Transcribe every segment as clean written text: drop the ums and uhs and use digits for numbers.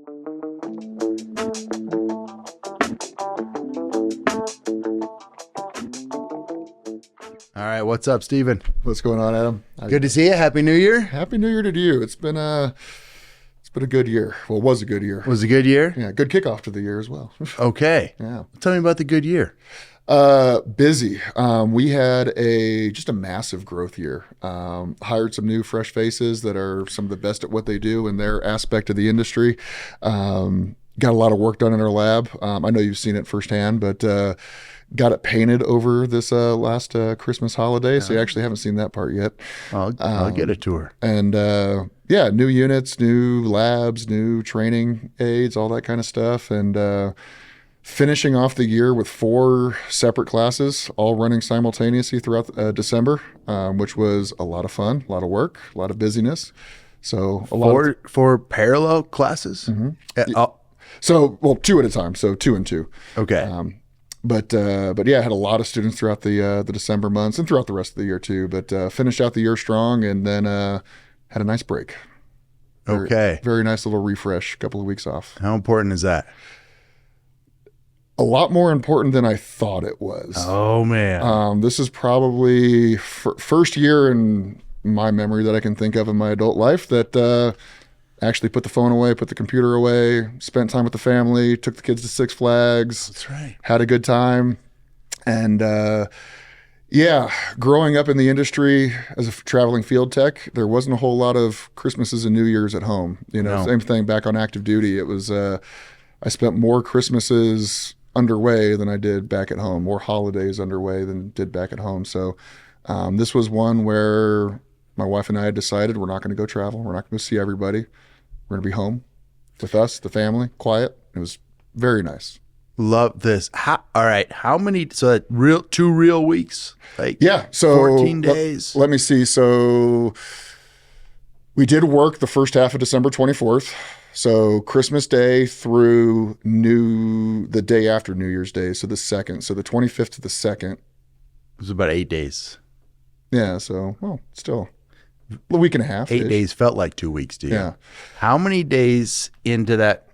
All right, what's up, Steven? What's going on, Adam? Good to see you. Happy New Year. Happy New Year to you. It's been a good year. Well, it was a good year. Was it a good year? Yeah, good kickoff to the year as well. Okay. Yeah. Tell me about the good year. Busy. We had just a massive growth year. Hired some new fresh faces that are some of the best at what they do in their aspect of the industry. Got a lot of work done in our lab. I know you've seen it firsthand, but got it painted over this last Christmas holiday, so you actually haven't seen that part yet. I'll get a tour. And yeah, new units, new labs, new training aids, all that kind of stuff. And finishing off the year with 4 separate classes, all running simultaneously throughout December, which was a lot of fun, a lot of work, a lot of busyness. So four parallel classes? Mm-hmm. Well, 2 at a time, so 2 and 2. Okay. But yeah, I had a lot of students throughout the December months and throughout the rest of the year too. But finished out the year strong, and then had a nice break. Very nice little refresh. Couple of weeks off. How important is that? A lot more important than I thought it was. Oh man, this is probably first year in my memory that I can think of in my adult life that actually put the phone away, put the computer away, spent time with the family, took the kids to Six Flags. That's right. Had a good time. And yeah, growing up in the industry as a traveling field tech, there wasn't a whole lot of Christmases and New Year's at home. No. Same thing back on active duty. It was, I spent more Christmases underway than I did back at home, more holidays underway than did back at home. So this was one where my wife and I had decided we're not going to go travel. We're not going to see everybody. We're going to be home with us, the family, quiet. It was very nice. Love this. All right. How many? So that 2 real weeks? Yeah. So 14 days. Let me see. So we did work the first half of December 24th. So Christmas Day through the day after New Year's Day. So the 2nd. So the 25th to the 2nd. It was about 8 days. Yeah. So, well, still a week and a half. 8 days felt like 2 weeks to you. Yeah. How many days into that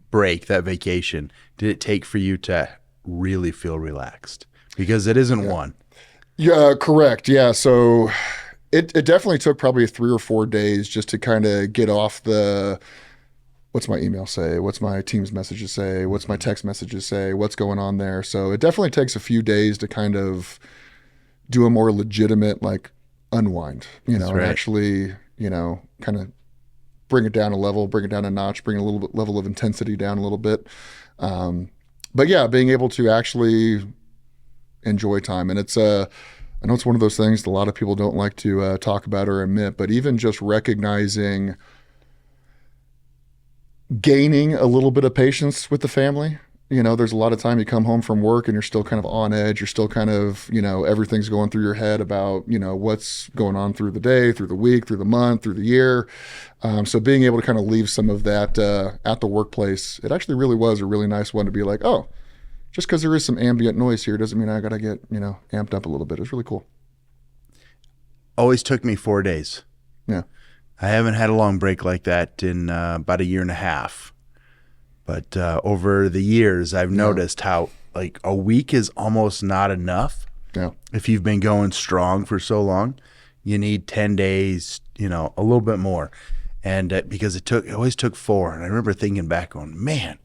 break, that vacation, did it take for you to really feel relaxed? Because it isn't one. Yeah, correct. Yeah. So it definitely took probably 3 or 4 days just to kind of get off the, what's my email say? What's my Teams messages say? What's my text messages say? What's going on there? So it definitely takes a few days to kind of do a more legitimate, unwind, right. And actually, kind of bring it down a level, bring it down a notch, bring a little bit level of intensity down a little bit. But yeah, being able to actually enjoy time. And it's I know it's one of those things that a lot of people don't like to talk about or admit, but even just recognizing gaining a little bit of patience with the family. There's a lot of time you come home from work and you're still kind of on edge. You're still kind of, everything's going through your head about, what's going on through the day, through the week, through the month, through the year. So being able to kind of leave some of that at the workplace, it actually really was a really nice one to be like, oh, just because there is some ambient noise here doesn't mean I got to get, amped up a little bit. It was really cool. Always took me 4 days. Yeah. I haven't had a long break like that in about a year and a half. But over the years, I've noticed how a week is almost not enough. Yeah. If you've been going strong for so long, you need 10 days, a little bit more. And because it always took 4. And I remember thinking back going, man,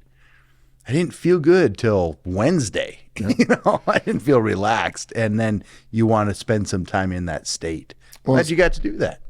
I didn't feel good till Wednesday. Yeah. I didn't feel relaxed. And then you want to spend some time in that state. Glad you got to do that.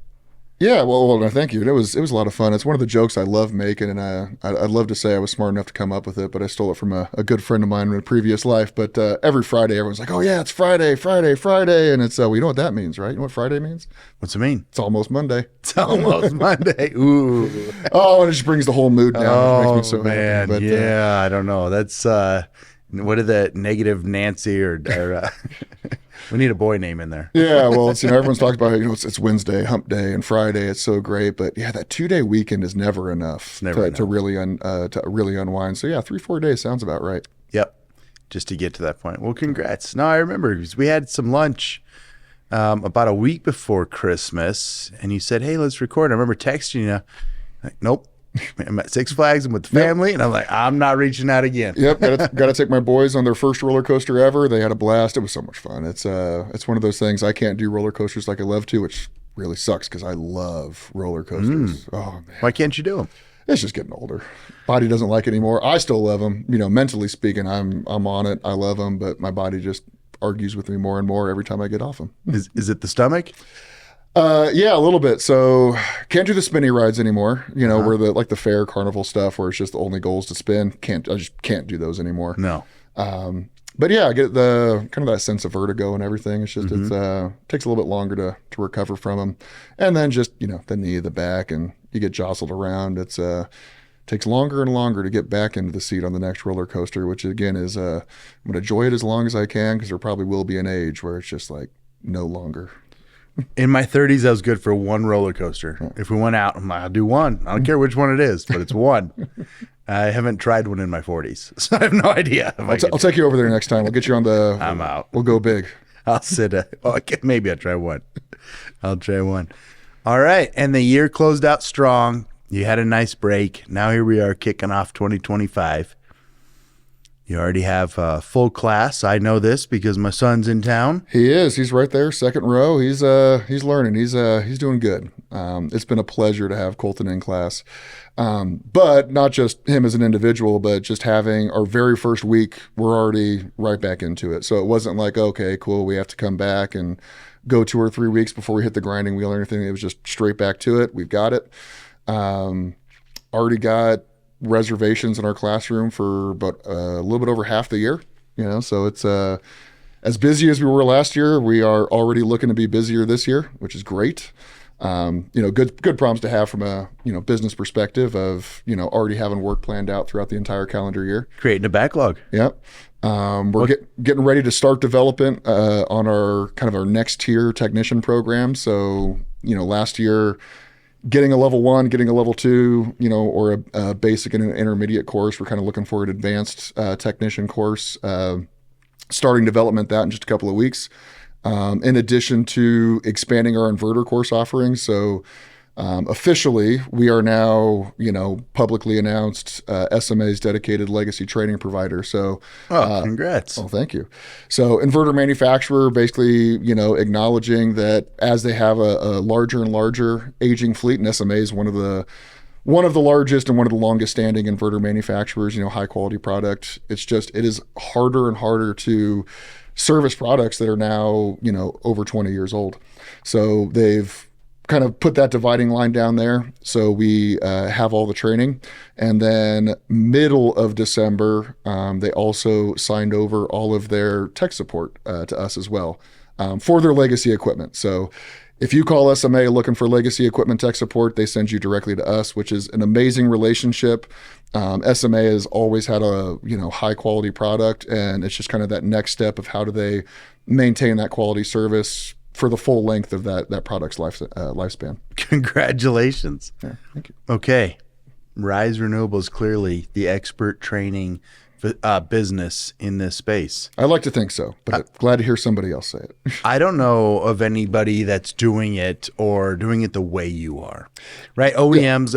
Yeah, well, no, thank you. It was a lot of fun. It's one of the jokes I love making, and I'd love to say I was smart enough to come up with it, but I stole it from a good friend of mine in a previous life. But every Friday, everyone's like, "Oh yeah, it's Friday, and it's well, you know what that means, right? You know what Friday means? What's it mean? It's almost Monday. It's almost Monday. Ooh. Oh, and it just brings the whole mood down. Oh, it makes me so man. happy. But, yeah, I don't know. That's what is that? Negative Nancy or we need a boy name in there. Yeah, well, it's, everyone's talked about it's Wednesday, hump day, and Friday. It's so great, but yeah, that 2-day weekend is never enough to really unwind. So yeah, 3-4 days sounds about right. Yep, just to get to that point. Well, congrats. No, I remember because we had some lunch about a week before Christmas, and you said, "Hey, let's record." I remember texting you. Like, nope. I'm at Six Flags. I'm with the family, and I'm like, I'm not reaching out again. Yep, got to take my boys on their first roller coaster ever. They had a blast. It was so much fun. It's one of those things. I can't do roller coasters like I love to, which really sucks because I love roller coasters. Oh man, Why can't you do them? it's just getting older. Body doesn't like it anymore. I still love them. You know, mentally speaking, I'm on it. I love them, but my body just argues with me more and more every time I get off them. Is it the stomach? Yeah, a little bit. So can't do the spinny rides anymore. You know, where the fair carnival stuff where it's just the only goal is to spin. I just can't do those anymore. No. But yeah, I get the kind of that sense of vertigo and everything. It's just it's takes a little bit longer to recover from them, and then just the knee, the back, and you get jostled around. It's takes longer and longer to get back into the seat on the next roller coaster, which again is I'm gonna enjoy it as long as I can because there probably will be an age where it's just like no longer. In my 30s, I was good for one roller coaster. If we went out, I'm like, I'll do one. I don't care which one it is, but it's one. I haven't tried one in my 40s, so I have no idea. I'll take you over there next time. We'll get you on the. I'm out. We'll go big. I'll sit. Maybe I'll try one. I'll try one. All right. And the year closed out strong. You had a nice break. Now here we are kicking off 2025. You already have a full class. I know this because my son's in town. He is. He's right there, second row. He's learning. He's doing good. It's been a pleasure to have Colton in class. But not just him as an individual, but just having our very first week, we're already right back into it. So it wasn't like, okay, cool, we have to come back and go 2 or 3 weeks before we hit the grinding wheel or anything. It was just straight back to it. We've got it. Already got reservations in our classroom for about a little bit over half the year. So it's as busy as we were last year. We are already looking to be busier this year, which is great. Good problems to have from a business perspective of already having work planned out throughout the entire calendar year, creating a backlog. Yep. We're getting ready to start development on our kind of our next tier technician program. So last year, getting a level 1, getting a level 2, or a basic and an intermediate course. We're kind of looking for an advanced technician course, starting development that in just a couple of weeks. In addition to expanding our inverter course offerings. So officially, we are now, publicly announced SMA's dedicated legacy training provider. So, congrats. Oh, thank you. So inverter manufacturer, basically, acknowledging that as they have a larger and larger aging fleet, and SMA is one of the largest and one of the longest standing inverter manufacturers, high quality product. It is harder and harder to service products that are now, over 20 years old. So they've kind of put that dividing line down there. So we have all the training. And then middle of December, they also signed over all of their tech support to us as well for their legacy equipment. So if you call SMA looking for legacy equipment tech support, they send you directly to us, which is an amazing relationship. SMA has always had a high quality product, and it's just kind of that next step of how do they maintain that quality service for the full length of that product's lifespan. Congratulations. Yeah, thank you. Okay. Rise Renewables, clearly the expert training business in this space. I like to think so, but I'm glad to hear somebody else say it. I don't know of anybody that's doing it or doing it the way you are, right? OEMs,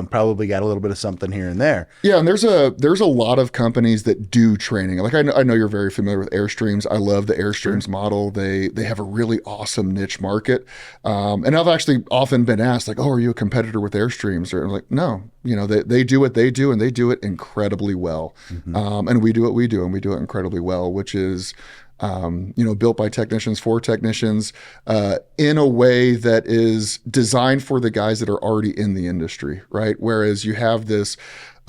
probably got a little bit of something here and there. Yeah, and there's a lot of companies that do training. Like I know you're very familiar with Airstreams. I love the Airstreams model. They have a really awesome niche market. And I've actually often been asked, like, oh, are you a competitor with Airstreams? Or I'm like, no. They do what they do, and they do it incredibly well. And we do what we do, and we do it incredibly well, which is, built by technicians for technicians in a way that is designed for the guys that are already in the industry, right? Whereas you have this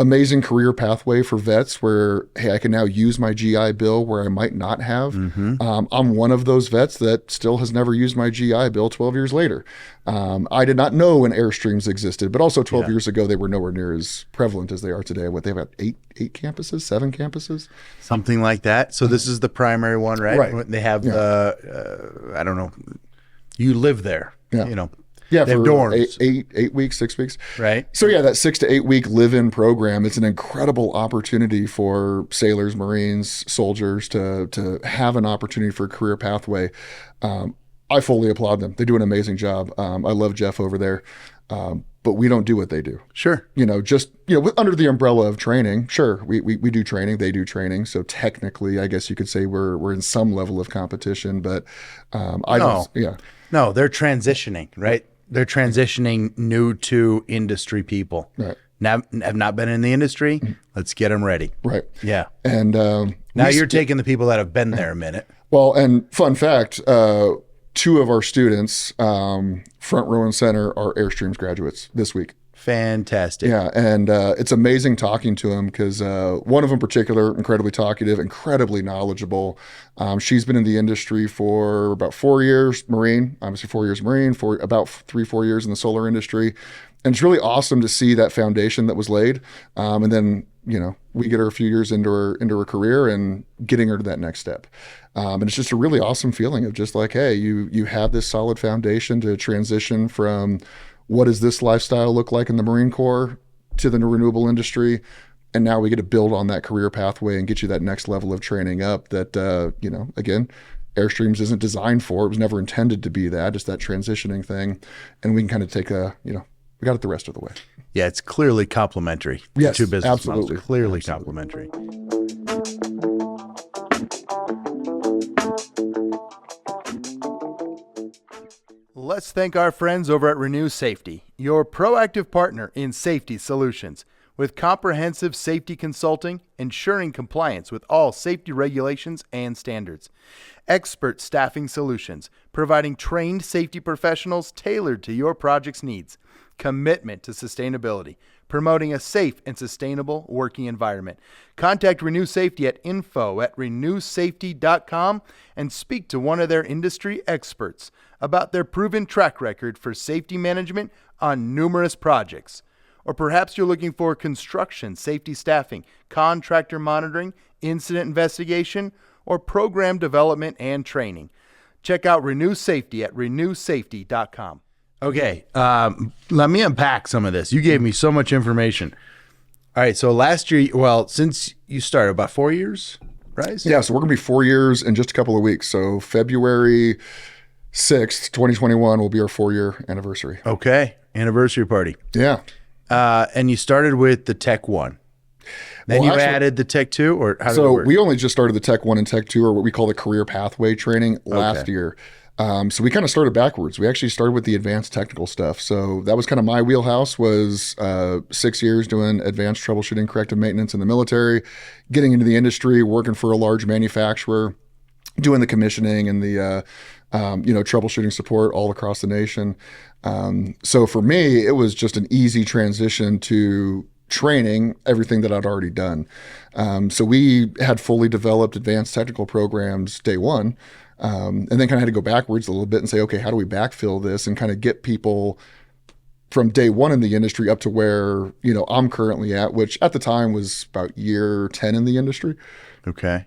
amazing career pathway for vets where, hey, I can now use my GI Bill where I might not have. I'm one of those vets that still has never used my GI Bill 12 years later. I did not know when Airstreams existed, but also 12 years ago, they were nowhere near as prevalent as they are today. What, they have 8 campuses, 7 campuses? Something like that. So this is the primary one, right? Right. They have I don't know, you live there, Yeah, they have for dorms. 8 weeks, 6 weeks. Right. So yeah, that 6 to 8 week live-in program, it's an incredible opportunity for sailors, Marines, soldiers to have an opportunity for a career pathway. I fully applaud them. They do an amazing job. I love Jeff over there. But we don't do what they do. Sure. Just, under the umbrella of training, sure, we do training, they do training. So technically, I guess you could say we're in some level of competition, but No, they're transitioning, right? They're transitioning new to industry people. Right. Now, have not been in the industry. Let's get them ready. Right. Yeah. And now you're taking the people that have been there a minute. Well, and fun fact, two of our students, front row and center, are Airstreams graduates this week. Fantastic. Yeah, and it's amazing talking to them because one of them in particular, incredibly talkative, incredibly knowledgeable. She's been in the industry for about 4 years, obviously 4 years Marine, for about 3-4 years in the solar industry. And it's really awesome to see that foundation that was laid. And then, we get her a few years into her career and getting her to that next step. And it's just a really awesome feeling of just like, hey, you have this solid foundation to transition from what does this lifestyle look like in the Marine Corps to the renewable industry. And now we get to build on that career pathway and get you that next level of training up that, again, Airstreams isn't designed for. It was never intended to be that, just that transitioning thing. And we can kind of take we got it the rest of the way. Yeah, it's clearly complementary. Yes, to business absolutely. models. Clearly complementary. Let's thank our friends over at Renew Safety, your proactive partner in safety solutions, with comprehensive safety consulting, ensuring compliance with all safety regulations and standards. Expert staffing solutions, providing trained safety professionals tailored to your project's needs. Commitment to sustainability, promoting a safe and sustainable working environment. Contact Renew Safety at info@renewsafety.com and speak to one of their industry experts about their proven track record for safety management on numerous projects. Or perhaps you're looking for construction safety staffing, contractor monitoring, incident investigation, or program development and training. Check out Renew Safety at renewsafety.com. Okay, let me unpack some of this. You gave me so much information. All right, so last year, since you started, about 4 years, Rise? Yeah, so we're going to be 4 years in just a couple of weeks. So February 6th, 2021 will be our 4-year anniversary. Okay, anniversary party. Yeah. And you started with the Tech 1. Then you added the Tech 2, or how did it work? So we only just started the Tech 1 and Tech 2, or what we call the career pathway training, last year. So we kind of started backwards. We actually started with the advanced technical stuff. So that was kind of my wheelhouse, was 6 years doing advanced troubleshooting, corrective maintenance in the military, getting into the industry, working for a large manufacturer, doing the commissioning and the troubleshooting support all across the nation. So for me, it was just an easy transition to training everything that I'd already done. So we had fully developed advanced technical programs day one. And then kind of had to go backwards a little bit and say, okay, how do we backfill this and kind of get people from day one in the industry up to where, I'm currently at, which at the time was about year 10 in the industry. Okay.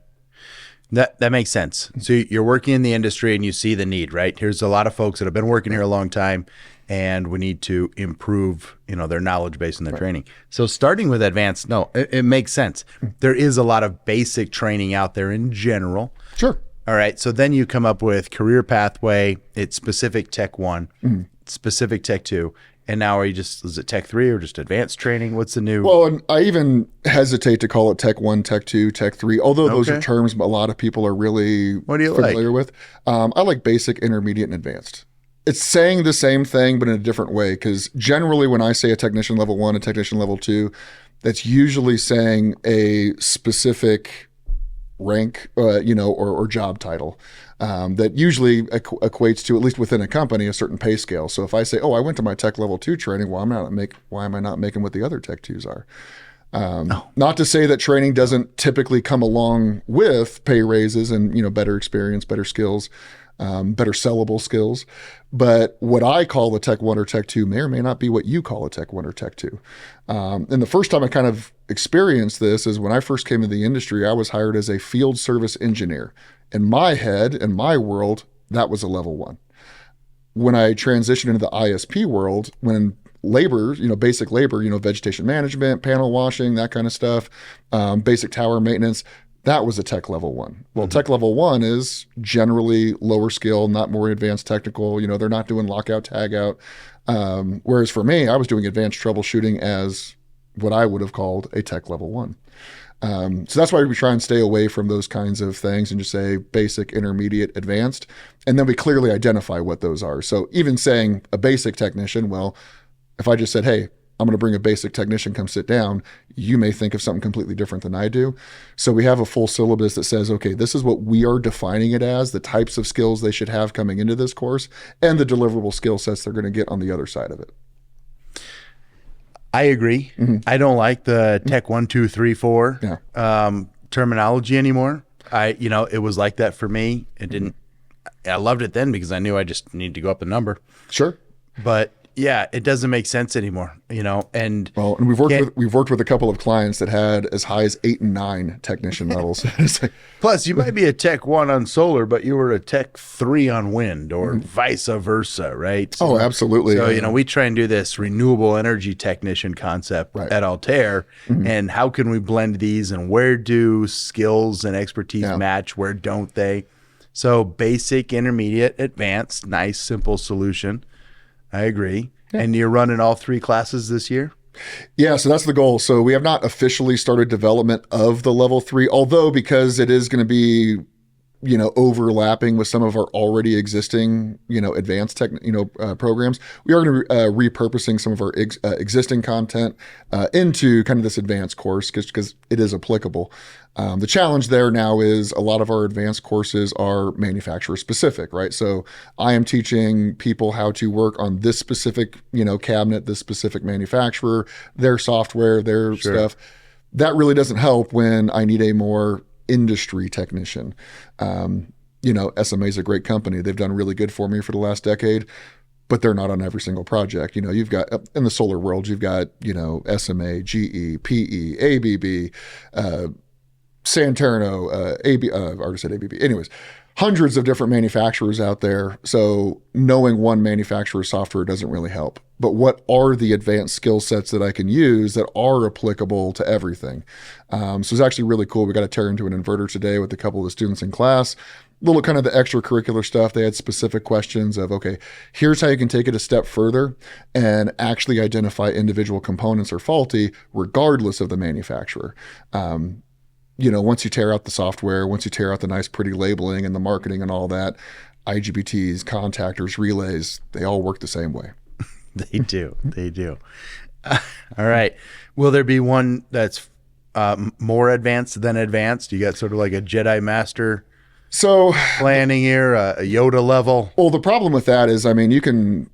That makes sense. So you're working in the industry and you see the need, right? Here's a lot of folks that have been working here a long time and we need to improve, their knowledge base and their training. So starting with advanced, it makes sense. There is a lot of basic training out there in general. Sure. All right. So then you come up with career pathway. It's specific Tech 1, specific Tech 2. And now is it Tech 3 or just advanced training? What's the new? Well, and I even hesitate to call it Tech 1, Tech 2, Tech 3, although those are terms a lot of people are really familiar with. I like basic, intermediate, and advanced. It's saying the same thing, but in a different way. Because generally when I say a technician level 1, a technician level 2, that's usually saying a specific rank, or job title that usually equates to, at least within a company, a certain pay scale. So if I say, I went to my tech level 2 training, why am I not making what the other tech 2s are? Not to say that training doesn't typically come along with pay raises and, better experience, better skills, better sellable skills. But what I call a Tech 1 or Tech 2 may or may not be what you call a Tech 1 or Tech 2. And the first time I kind of experienced this is when I first came into the industry, I was hired as a field service engineer. In my head, in my world, that was a level 1. When I transitioned into the ISP world, when labor, basic labor, vegetation management, panel washing, that kind of stuff, basic tower maintenance, that was a tech level 1. Well, tech level 1 is generally lower skill, not more advanced technical. They're not doing lockout, tag out. Whereas for me, I was doing advanced troubleshooting as what I would have called a tech level 1. So that's why we try and stay away from those kinds of things and just say basic, intermediate, advanced. And then we clearly identify what those are. So even saying a basic technician, well, if I just said, hey, I'm going to bring a basic technician, come sit down, you may think of something completely different than I do. So we have a full syllabus that says, okay, this is what we are defining it as, the types of skills they should have coming into this course, and the deliverable skill sets they're going to get on the other side of it. I agree. I don't like the Tech 1, 2, 3, 4 terminology anymore. It was like that for me. It didn't. I loved it then because I knew I just needed to go up a number. Sure. But yeah, it doesn't make sense anymore, and we've worked with a couple of clients that had as high as 8 and 9 technician levels. Plus you might be a Tech 1 on solar, but you were a Tech 3 on wind, or vice versa, right? So, absolutely. So, we try and do this renewable energy technician concept at Altair, and how can we blend these, and where do skills and expertise match, where don't they? So basic, intermediate, advanced, nice, simple solution. I agree. Yeah. And you're running all 3 classes this year? Yeah, so that's the goal. So we have not officially started development of the level 3, although because it is going to be, overlapping with some of our already existing, advanced tech, programs, we are going to be repurposing some of our existing content into kind of this advanced course because it is applicable. The challenge there now is a lot of our advanced courses are manufacturer specific, right? So I am teaching people how to work on this specific, cabinet, this specific manufacturer, their software, their stuff. That really doesn't help when I need a more industry technician. SMA is a great company. They've done really good for me for the last decade, but they're not on every single project. You've got in the solar world, you've got, SMA, GE, PE, ABB, Santerno, I already said ABB. Anyways, hundreds of different manufacturers out there. So knowing one manufacturer's software doesn't really help. But what are the advanced skill sets that I can use that are applicable to everything? So it's actually really cool. We got to tear into an inverter today with a couple of the students in class. Little kind of the extracurricular stuff. They had specific questions of, okay, here's how you can take it a step further and actually identify individual components are faulty regardless of the manufacturer. Once you tear out the software, once you tear out the nice, pretty labeling and the marketing and all that, IGBTs, contactors, relays, they all work the same way. They do. They do. All right. Will there be one that's more advanced than advanced? You got sort of like a Jedi Master planning here, a Yoda level. Well, the problem with that is, you can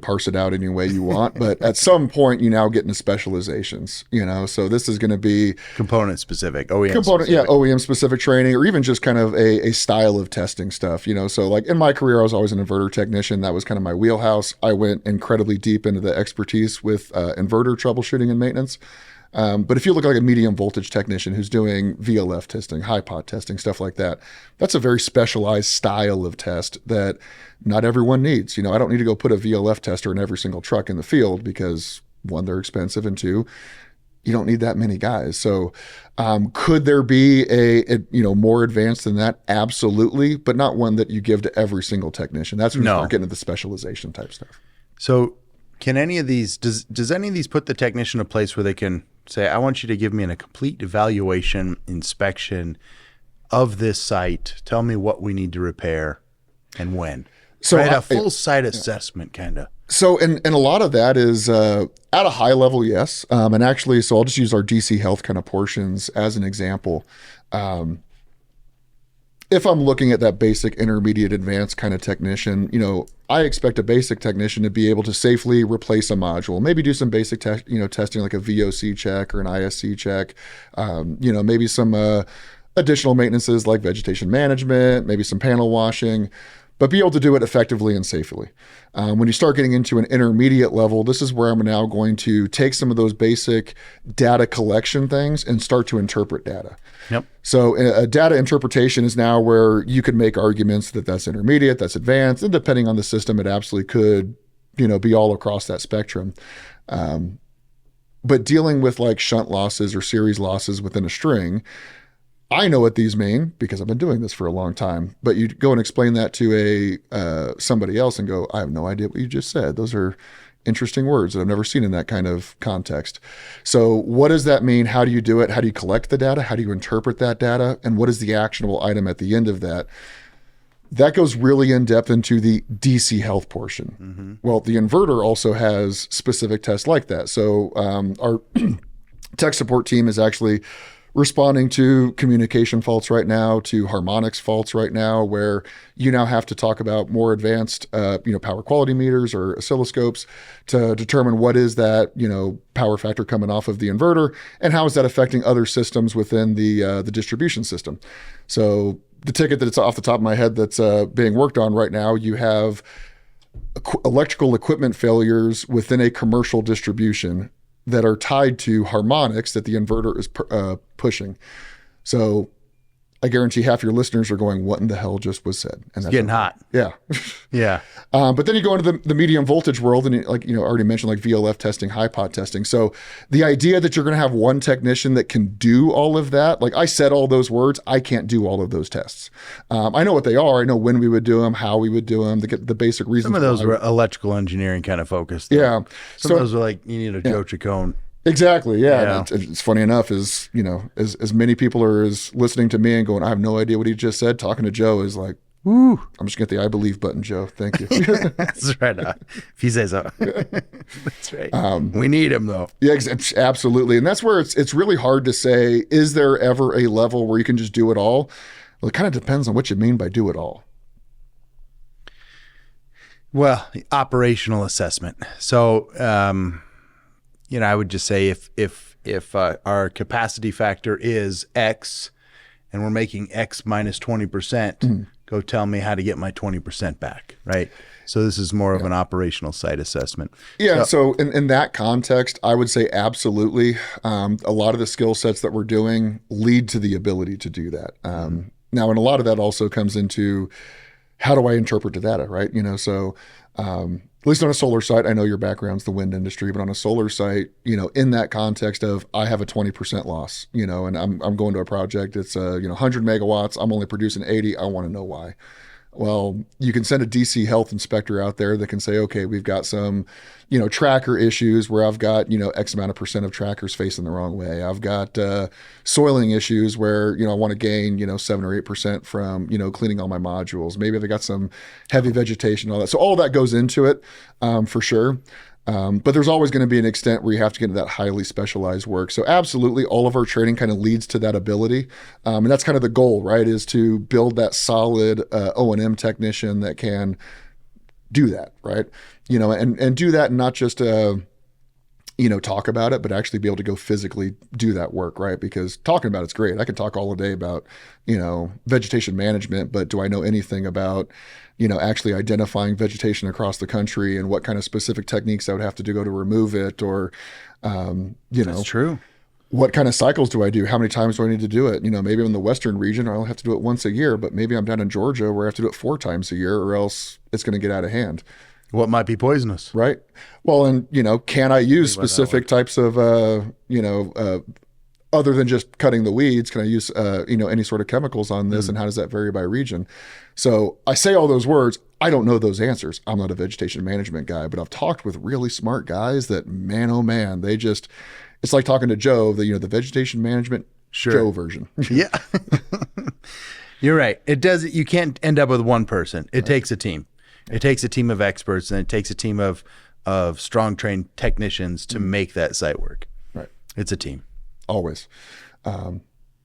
parse it out any way you want, but at some point you now get into specializations, so this is going to be component specific, OEM specific training, or even just kind of a style of testing stuff, so like in my career, I was always an inverter technician. That was kind of my wheelhouse. I went incredibly deep into the expertise with inverter troubleshooting and maintenance. But if you look like a medium voltage technician who's doing VLF testing, high pot testing, stuff like that, that's a very specialized style of test that not everyone needs. I don't need to go put a VLF tester in every single truck in the field because 1, they're expensive, and 2, you don't need that many guys. So could there be a more advanced than that? Absolutely, but not one that you give to every single technician. That's when you start getting into the specialization type stuff. So can any of these, does any of these put the technician in a place where they can say, I want you to give me a complete evaluation, inspection of this site. Tell me what we need to repair and when. So a full site assessment kind of. So, and a lot of that is at a high level, yes. And actually, so I'll just use our DC Health kind of portions as an example. If I'm looking at that basic, intermediate, advanced kind of technician, I expect a basic technician to be able to safely replace a module, maybe do some basic testing like a VOC check or an ISC check, maybe some additional maintenances like vegetation management, maybe some panel washing, but be able to do it effectively and safely. When you start getting into an intermediate level, this is where I'm now going to take some of those basic data collection things and start to interpret data. Yep. So a data interpretation is now where you could make arguments that that's intermediate, that's advanced, and depending on the system, it absolutely could, be all across that spectrum. But dealing with like shunt losses or series losses within a string, I know what these mean because I've been doing this for a long time, but you go and explain that to somebody else and go, I have no idea what you just said. Those are, Interesting words that I've never seen in that kind of context. So what does that mean? How do you do it? How do you collect the data? How do you interpret that data? And what is the actionable item at the end of that? That goes really in depth into the DC health portion. Well, the inverter also has specific tests like that. So our tech support team is actually responding to communication faults right now, to harmonics faults right now, where you now have to talk about more advanced, power quality meters or oscilloscopes to determine what is that, power factor coming off of the inverter and how is that affecting other systems within the distribution system. So the ticket that's off the top of my head that's being worked on right now, you have electrical equipment failures within a commercial distribution that are tied to harmonics that the inverter is pushing. So I guarantee half your listeners are going, what in the hell just was said? And it's getting hot. Yeah. Yeah. But then you go into the medium voltage world and already mentioned like VLF testing, high pot testing. So the idea that you're going to have one technician that can do all of that, like I said all those words, I can't do all of those tests. I know what they are. I know when we would do them, how we would do them, the basic reasons. Some of those were electrical engineering kind of focused. Though. Yeah. Some of those were like, you need a Joe Chacon. Exactly. Yeah. It's funny enough as many people are as listening to me and going, I have no idea what he just said. Talking to Joe is like, woo, I'm just gonna get the I believe button, Joe. Thank you. That's right. If he says so. That's right. We need him though. Yeah, absolutely. And that's where it's really hard to say, is there ever a level where you can just do it all? Well, it kind of depends on what you mean by do it all. Well, operational assessment. So, I would just say if our capacity factor is X and we're making X minus 20%, go tell me how to get my 20% back, right? So this is more of an operational site assessment. Yeah, so in that context, I would say absolutely. A lot of the skill sets that we're doing lead to the ability to do that. Now, and a lot of that also comes into how do I interpret the data, right? So at least on a solar site, I know your background's the wind industry, but on a solar site, in that context of I have a 20% loss, and I'm going to a project, it's 100 megawatts, I'm only producing 80, I want to know why. Well, you can send a DC health inspector out there that can say, okay, we've got some, tracker issues where I've got, X amount of percent of trackers facing the wrong way. I've got soiling issues where, I want to gain, 7 or 8% from, cleaning all my modules. Maybe I've got some heavy vegetation, all that. So all that goes into it for sure. But there's always going to be an extent where you have to get into that highly specialized work. So absolutely, all of our training kind of leads to that ability. And that's kind of the goal, right, is to build that solid O&M technician that can do that, right? And do that and not just, talk about it, but actually be able to go physically do that work, right? Because talking about it's great. I could talk all day about, vegetation management, but do I know anything about actually identifying vegetation across the country and what kind of specific techniques I would have to go to remove it, or, That's true. What kind of cycles do I do? How many times do I need to do it? Maybe I'm in the Western region, I only have to do it once a year, but maybe I'm down in Georgia where I have to do it 4 times a year, or else it's going to get out of hand. What might be poisonous? Right. Well, and, can I use specific types of, other than just cutting the weeds, can I use, any sort of chemicals on this, and how does that vary by region? So I say all those words. I don't know those answers. I'm not a vegetation management guy, but I've talked with really smart guys that, man, oh man, it's like talking to Joe, the vegetation management Joe version. Yeah. You're right. You can't end up with one person. It takes a team. It takes a team of experts, and it takes a team of strong trained technicians to make that site work. Right. It's a team. Always.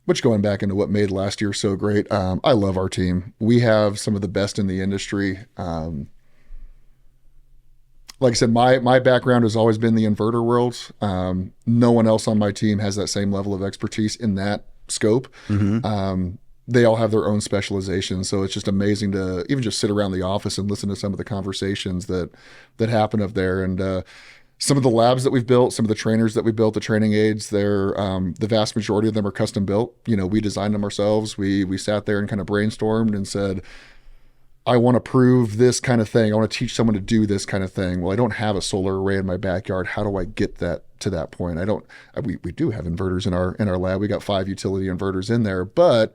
Which, going back into what made last year so great, I love our team. We have some of the best in the industry. Like I said, my background has always been the inverter world. No one else on my team has that same level of expertise in that scope. They all have their own specializations. So it's just amazing to even just sit around the office and listen to some of the conversations that happen up there. And some of the labs that we've built, some of the trainers that we built, the training aids, they're the vast majority of them are custom built. We designed them ourselves. We sat there and kind of brainstormed and said, I want to prove this kind of thing. I want to teach someone to do this kind of thing. Well, I don't have a solar array in my backyard. How do I get that to that point? We do have inverters in our lab. We got 5 utility inverters in there, but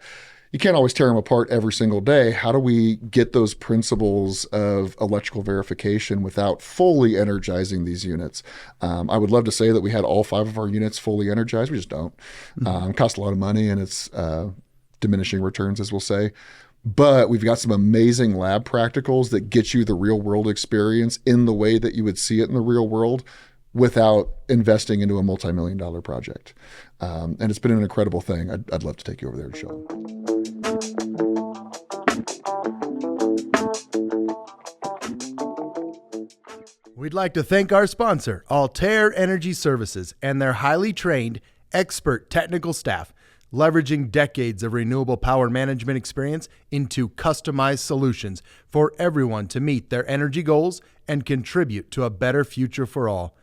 you can't always tear them apart every single day. How do we get those principles of electrical verification without fully energizing these units? I would love to say that we had all 5 of our units fully energized. We just don't. It costs a lot of money, and it's diminishing returns, as we'll say. But we've got some amazing lab practicals that get you the real world experience in the way that you would see it in the real world without investing into a multi-million-dollar project. And it's been an incredible thing. I'd love to take you over there to show them. We'd like to thank our sponsor, Altair Energy Services, and their highly trained, expert technical staff, leveraging decades of renewable power management experience into customized solutions for everyone to meet their energy goals and contribute to a better future for all.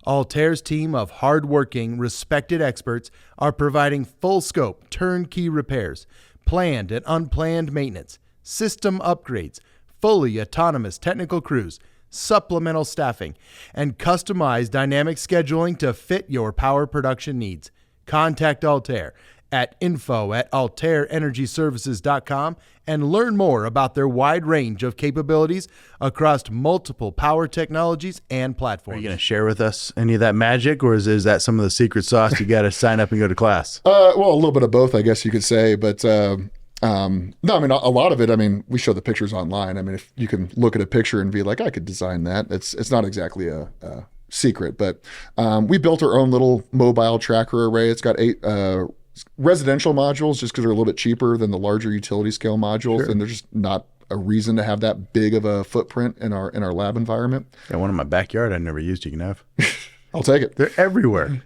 Altair's team of hardworking, respected experts are providing full-scope, turnkey repairs, planned and unplanned maintenance, system upgrades, fully autonomous technical crews, supplemental staffing, and customized dynamic scheduling to fit your power production needs. Contact Altair at info@altairenergyservices.com and learn more about their wide range of capabilities across multiple power technologies and platforms. Are you going to share with us any of that magic, or is that some of the secret sauce you got to sign up and go to class? Well, a little bit of both, I guess you could say. But no, I mean, a lot of it, I mean, we show the pictures online. I mean, if you can look at a picture and be like, I could design that. It's not exactly a secret, but we built our own little mobile tracker array. It's got 8 residential modules just because they're a little bit cheaper than the larger utility scale modules. Sure. And there's just not a reason to have that big of a footprint in our lab environment. Got one in my backyard I never used. You can have. I'll take it. They're everywhere.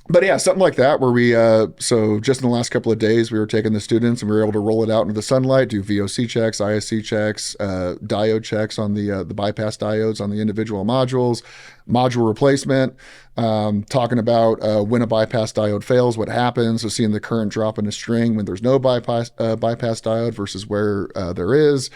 But yeah, something like that where we, so just in the last couple of days, we were taking the students and we were able to roll it out into the sunlight, do VOC checks, ISC checks, diode checks on the bypass diodes on the individual modules, module replacement, talking about when a bypass diode fails, what happens. So seeing the current drop in a string when there's no bypass diode versus where there is.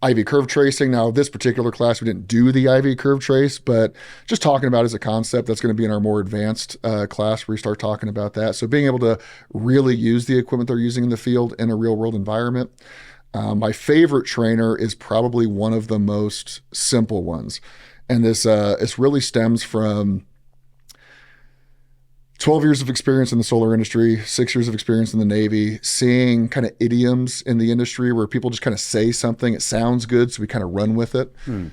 IV curve tracing. Now, this particular class, we didn't do the IV curve trace, but just talking about it as a concept, that's going to be in our more advanced class where we start talking about that. So being able to really use the equipment they're using in the field in a real world environment. My favorite trainer is probably one of the most simple ones. And this really stems from 12 years of experience in the solar industry, 6 years of experience in the Navy, seeing kind of idioms in the industry where people just kind of say something, it sounds good, so we kind of run with it. And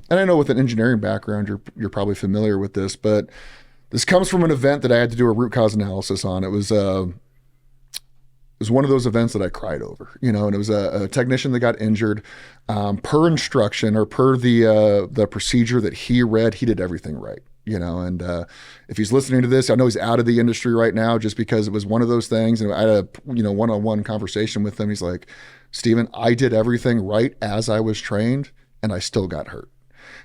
I know with an engineering background, you're probably familiar with this, but this comes from an event that I had to do a root cause analysis on. It was one of those events that I cried over, and it was a technician that got injured. Per instruction or per the procedure that he read, he did everything right. And if he's listening to this, I know he's out of the industry right now just because it was one of those things. And I had a one-on-one conversation with him. He's like, Steven, I did everything right as I was trained and I still got hurt.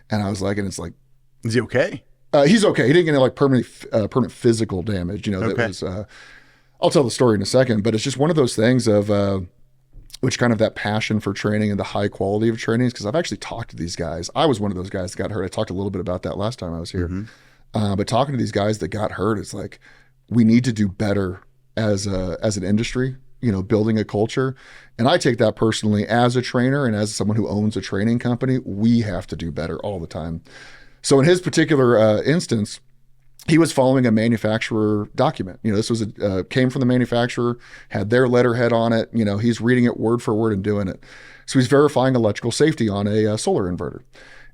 And I was like, and it's like, is he okay? He's okay. He didn't get like permanent physical damage. That was, I'll tell the story in a second, but it's just one of those things of, which kind of that passion for training and the high quality of training is because I've actually talked to these guys. I was one of those guys that got hurt. I talked a little bit about that last time I was here. But talking to these guys that got hurt, it's like, we need to do better as an industry, building a culture. And I take that personally as a trainer and as someone who owns a training company, we have to do better all the time. So in his particular instance, he was following a manufacturer document. This was came from the manufacturer, had their letterhead on it. He's reading it word for word and doing it. So he's verifying electrical safety on a solar inverter.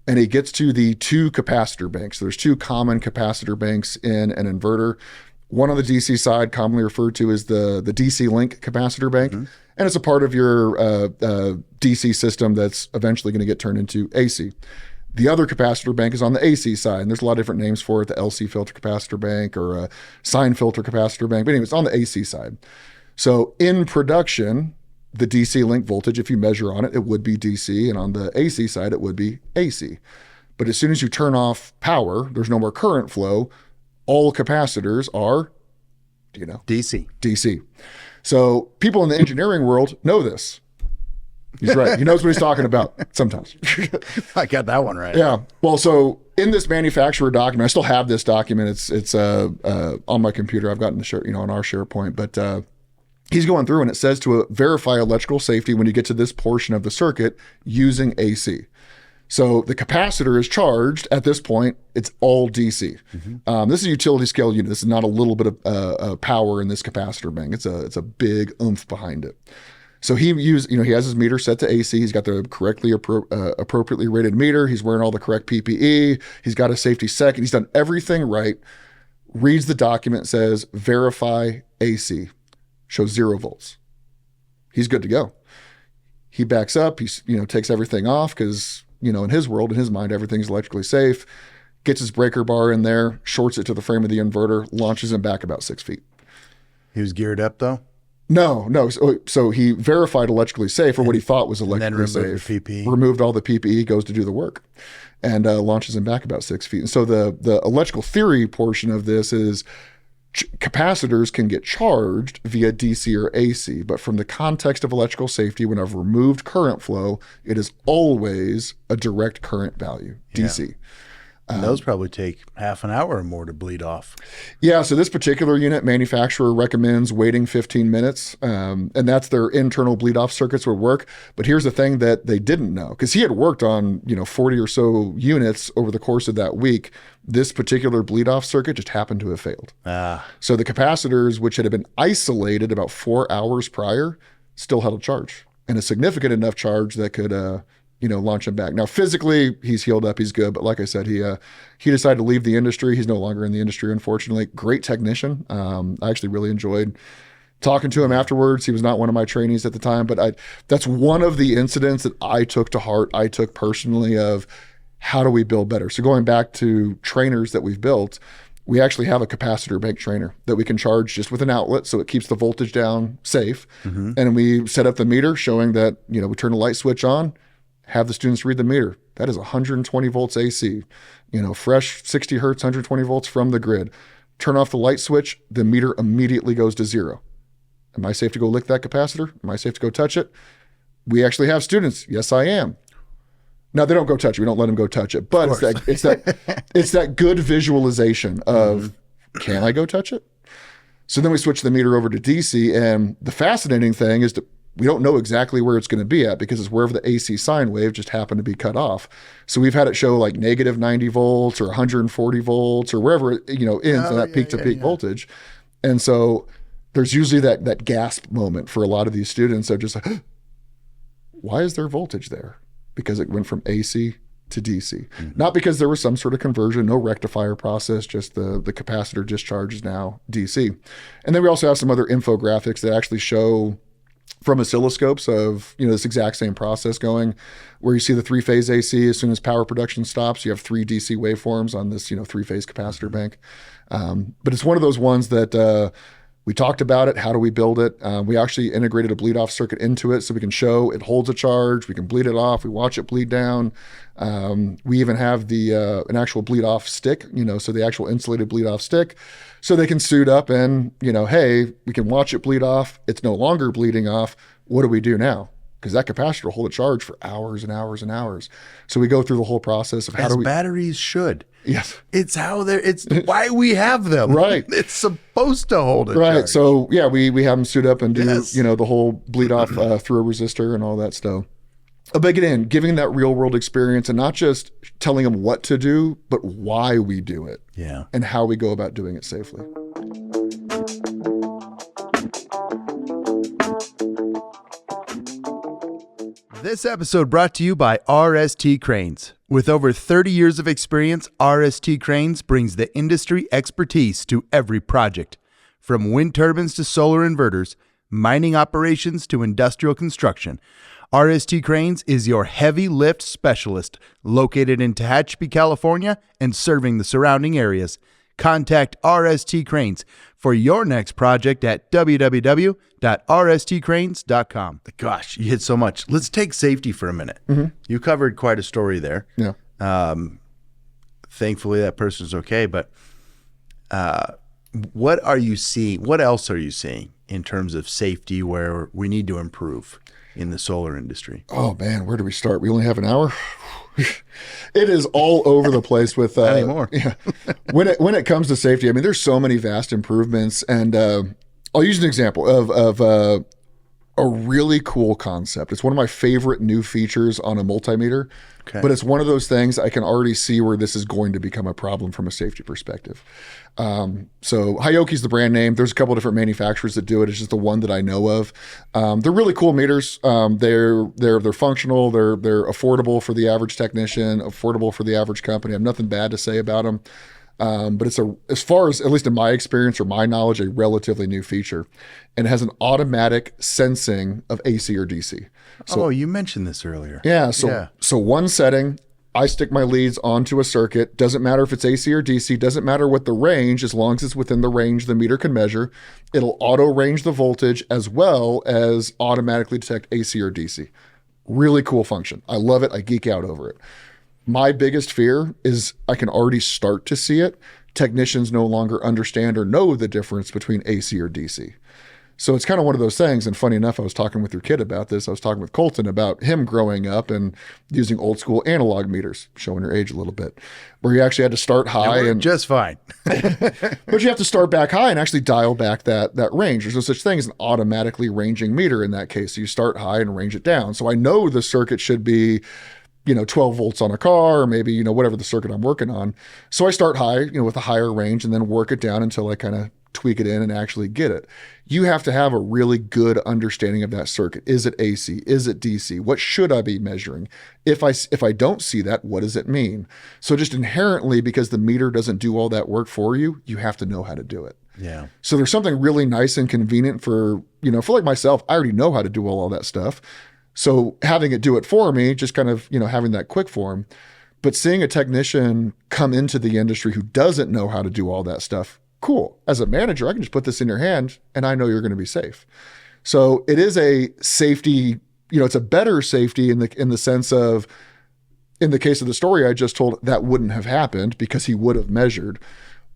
And he gets to the 2 capacitor banks. There's 2 common capacitor banks in an inverter. One on the DC side, commonly referred to as the DC link capacitor bank. And it's a part of your DC system that's eventually going to get turned into AC. The other capacitor bank is on the AC side, and there's a lot of different names for it, the LC filter capacitor bank or a sine filter capacitor bank. But anyway, it's on the AC side. So in production, the DC link voltage, if you measure on it, it would be DC, and on the AC side, it would be AC. But as soon as you turn off power, there's no more current flow. All capacitors are, DC. So people in the engineering world know this. He's right. He knows what he's talking about sometimes. I got that one right. Yeah. Well, so in this manufacturer document, I still have this document. It's on my computer. I've gotten the on our SharePoint, but he's going through and it says to verify electrical safety when you get to this portion of the circuit using AC. So the capacitor is charged at this point. It's all DC. This is a utility scale unit. This is not a little bit of power in this capacitor bank. It's a big oomph behind it. So he has his meter set to AC. He's got the correctly appropriately rated meter. He's wearing all the correct PPE. He's got a safety second. He's done everything right. Reads the document, says verify AC, shows 0 volts. He's good to go. He backs up. He takes everything off because in his world, in his mind, everything's electrically safe. Gets his breaker bar in there, shorts it to the frame of the inverter, launches him back about 6 feet. He was geared up though? No. So he verified electrically safe, or what he thought was electrically safe. PPE. Removed all the PPE, goes to do the work, and launches him back about 6 feet. And so the electrical theory portion of this is capacitors can get charged via DC or AC, but from the context of electrical safety, when I've removed current flow, it is always a direct current value, DC. And those probably take half an hour or more to bleed off. Yeah, so this particular unit, manufacturer recommends waiting 15 minutes, and that's their internal bleed-off circuits would work. But here's the thing that they didn't know, because he had worked on 40 or so units over the course of that week. This particular bleed-off circuit just happened to have failed. So the capacitors, which had been isolated about 4 hours prior, still held a charge, and a significant enough charge that could launch him back. Now, physically, he's healed up. He's good. But like I said, he decided to leave the industry. He's no longer in the industry, unfortunately. Great technician. I actually really enjoyed talking to him afterwards. He was not one of my trainees at the time, but that's one of the incidents that I took to heart. I took personally of how do we build better? So going back to trainers that we've built, we actually have a capacitor bank trainer that we can charge just with an outlet, so it keeps the voltage down safe. And we set up the meter showing that, we turn the light switch on, have the students read the meter. That is 120 volts AC, fresh 60 hertz, 120 volts from the grid. Turn off the light switch, the meter immediately goes to 0. Am I safe to go lick that capacitor? Am I safe to go touch it? We actually have students. Yes, I am. Now they don't go touch it. We don't let them go touch it. But it's that good visualization of, can I go touch it? So then we switch the meter over to DC, and the fascinating thing is we don't know exactly where it's going to be at, because it's wherever the AC sine wave just happened to be cut off. So we've had it show like negative 90 volts or 140 volts or wherever it ends in that peak to peak voltage. And so there's usually that gasp moment for a lot of these students. They're just like, why is there voltage there? Because it went from AC to DC. Not because there was some sort of conversion, no rectifier process, just the capacitor discharge is now DC. And then we also have some other infographics that actually show from oscilloscopes of this exact same process going, where you see the 3-phase AC. As soon as power production stops, you have 3 DC waveforms on this 3-phase capacitor bank. But it's one of those ones that we talked about it. How do we build it? We actually integrated a bleed off circuit into it, so we can show it holds a charge. We can bleed it off. We watch it bleed down. We even have an actual bleed off stick, so the actual insulated bleed off stick, so they can suit up and, hey, we can watch it bleed off. It's no longer bleeding off. What do we do now? Because that capacitor will hold a charge for hours and hours and hours. So we go through the whole process of As batteries should. Yes. It's why we have them. Right. It's supposed to hold it. Right. Charge. So yeah, we have them suit up and do, the whole bleed off through a resistor and all that stuff. But again, giving that real world experience and not just telling them what to do, but why we do it. Yeah. And how we go about doing it safely. This episode brought to you by RST Cranes. With over 30 years of experience, RST Cranes brings the industry expertise to every project. From wind turbines to solar inverters, mining operations to industrial construction, RST Cranes is your heavy lift specialist, located in Tehachapi, California, and serving the surrounding areas. Contact RST Cranes for your next project at www.rstcranes.com. Gosh, you hit so much. Let's take safety for a minute. You covered quite a story there. Yeah. Thankfully, that person's okay. But what are you seeing? What else are you seeing in terms of safety where we need to improve in the solar industry? Oh man, where do we start? We only have an hour. It is all over the place with anymore. Yeah. When it comes to safety, I mean, there's so many vast improvements, and I'll use an example of a really cool concept. It's one of my favorite new features on a multimeter, Okay. but it's one of those things I can already see where this is going to become a problem from a safety perspective. So Hyoki's the brand name. There's a couple of different manufacturers that do it. It's just the one that I know of. They're really cool meters. They're functional. They're affordable for the average technician, affordable for the average company. I have nothing bad to say about them. But it's as far as, at least in my experience or my knowledge, a relatively new feature, and it has an automatic sensing of AC or DC. So, You mentioned this earlier. yeah. So one setting, I stick my leads onto a circuit. Doesn't matter if it's AC or DC. Doesn't matter what the range, as long as it's within the range the meter can measure. It'll auto range the voltage as well as automatically detect AC or DC. Really cool function. I love it. I geek out over it. My biggest fear is I can already start to see it. Technicians no longer understand or know the difference between AC or DC. So it's kind of one of those things. And funny enough, I was talking with your kid about this. I was talking with Colton about him growing up and using old school analog meters, showing your age a little bit, where you actually had to start high and just fine. but you have to start back high and actually dial back that range. There's no such thing as an automatically ranging meter in that case. So you start high and range it down. So I know the circuit should be 12 volts on a car, or maybe, whatever the circuit I'm working on. So I start high, with a higher range and then work it down until I kind of tweak it in and actually get it. You have to have a really good understanding of that circuit. Is it AC? Is it DC? What should I be measuring? If I don't see that, what does it mean? So just inherently, because the meter doesn't do all that work for you, you have to know how to do it. Yeah. So there's something really nice and convenient for like myself. I already know how to do all that stuff. So having it do it for me, just kind of, having that quick form, but seeing a technician come into the industry who doesn't know how to do all that stuff, cool. As a manager, I can just put this in your hand and I know you're going to be safe. So it is a safety, it's a better safety in the sense of, in the case of the story I just told, that wouldn't have happened because he would have measured.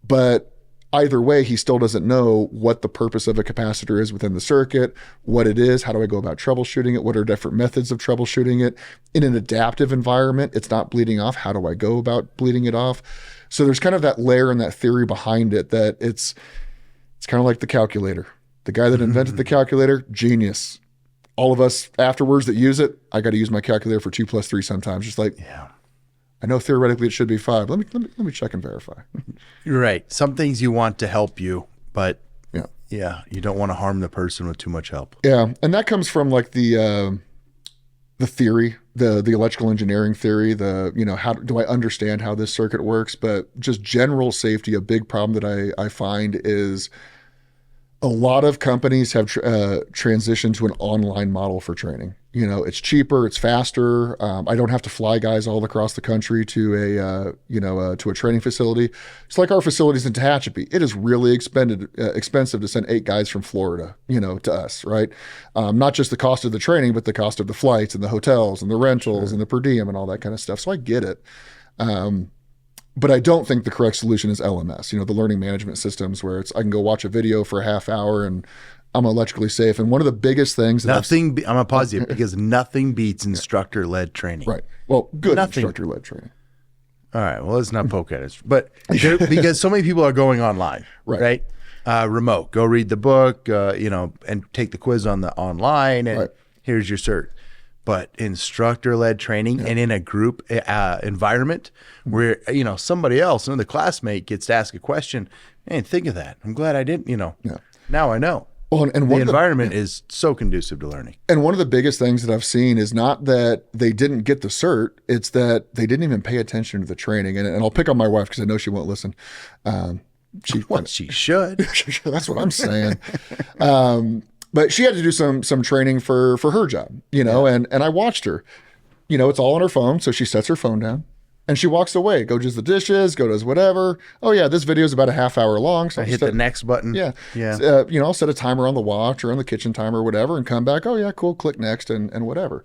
But either way, he still doesn't know what the purpose of a capacitor is within the circuit, what it is, how do I go about troubleshooting it, what are different methods of troubleshooting it. In an adaptive environment, it's not bleeding off. How do I go about bleeding it off? So there's kind of that layer and that theory behind it that it's kind of like the calculator. The guy that invented the calculator, genius. All of us afterwards that use it, I got to use my calculator for 2 + 3 sometimes. Just like, Yeah. I know theoretically it should be 5. Let me check and verify. You're right. Some things you want to help you, but Yeah. you don't want to harm the person with too much help. Yeah, and that comes from like the theory, the electrical engineering theory, how do I understand how this circuit works? But just general safety, a big problem that I find is a lot of companies have transitioned to an online model for training. It's cheaper, it's faster. I don't have to fly guys all across the country to a training facility. It's like our facilities in Tehachapi. It is really expensive to send 8 guys from Florida, to us, right? Not just the cost of the training, but the cost of the flights and the hotels and the rentals and the per diem and all that kind of stuff. So I get it. But I don't think the correct solution is LMS, the learning management systems where I can go watch a video for a half hour and I'm electrically safe. And one of the biggest things I'm going to pause you because nothing beats instructor-led training. Right. Well, good instructor-led training. All right. Well, let's not poke at it. But because so many people are going online, right? Remote. Go read the book, and take the quiz on the online, and here's your cert. But instructor-led training and in a group environment where, somebody else, another classmate gets to ask a question, man, think of that. I'm glad I didn't, now I know. Well, and the environment is so conducive to learning. And one of the biggest things that I've seen is not that they didn't get the cert, it's that they didn't even pay attention to the training. And I'll pick on my wife because I know she won't listen. She should. That's what I'm saying. But she had to do some training for her job, and I watched her. It's all on her phone, so she sets her phone down and she walks away, go does the dishes, go does whatever. Oh yeah, this video is about a half hour long. So I hit the next button. Yeah. I'll set a timer on the watch or on the kitchen timer or whatever and come back. Oh yeah, cool, click next and whatever.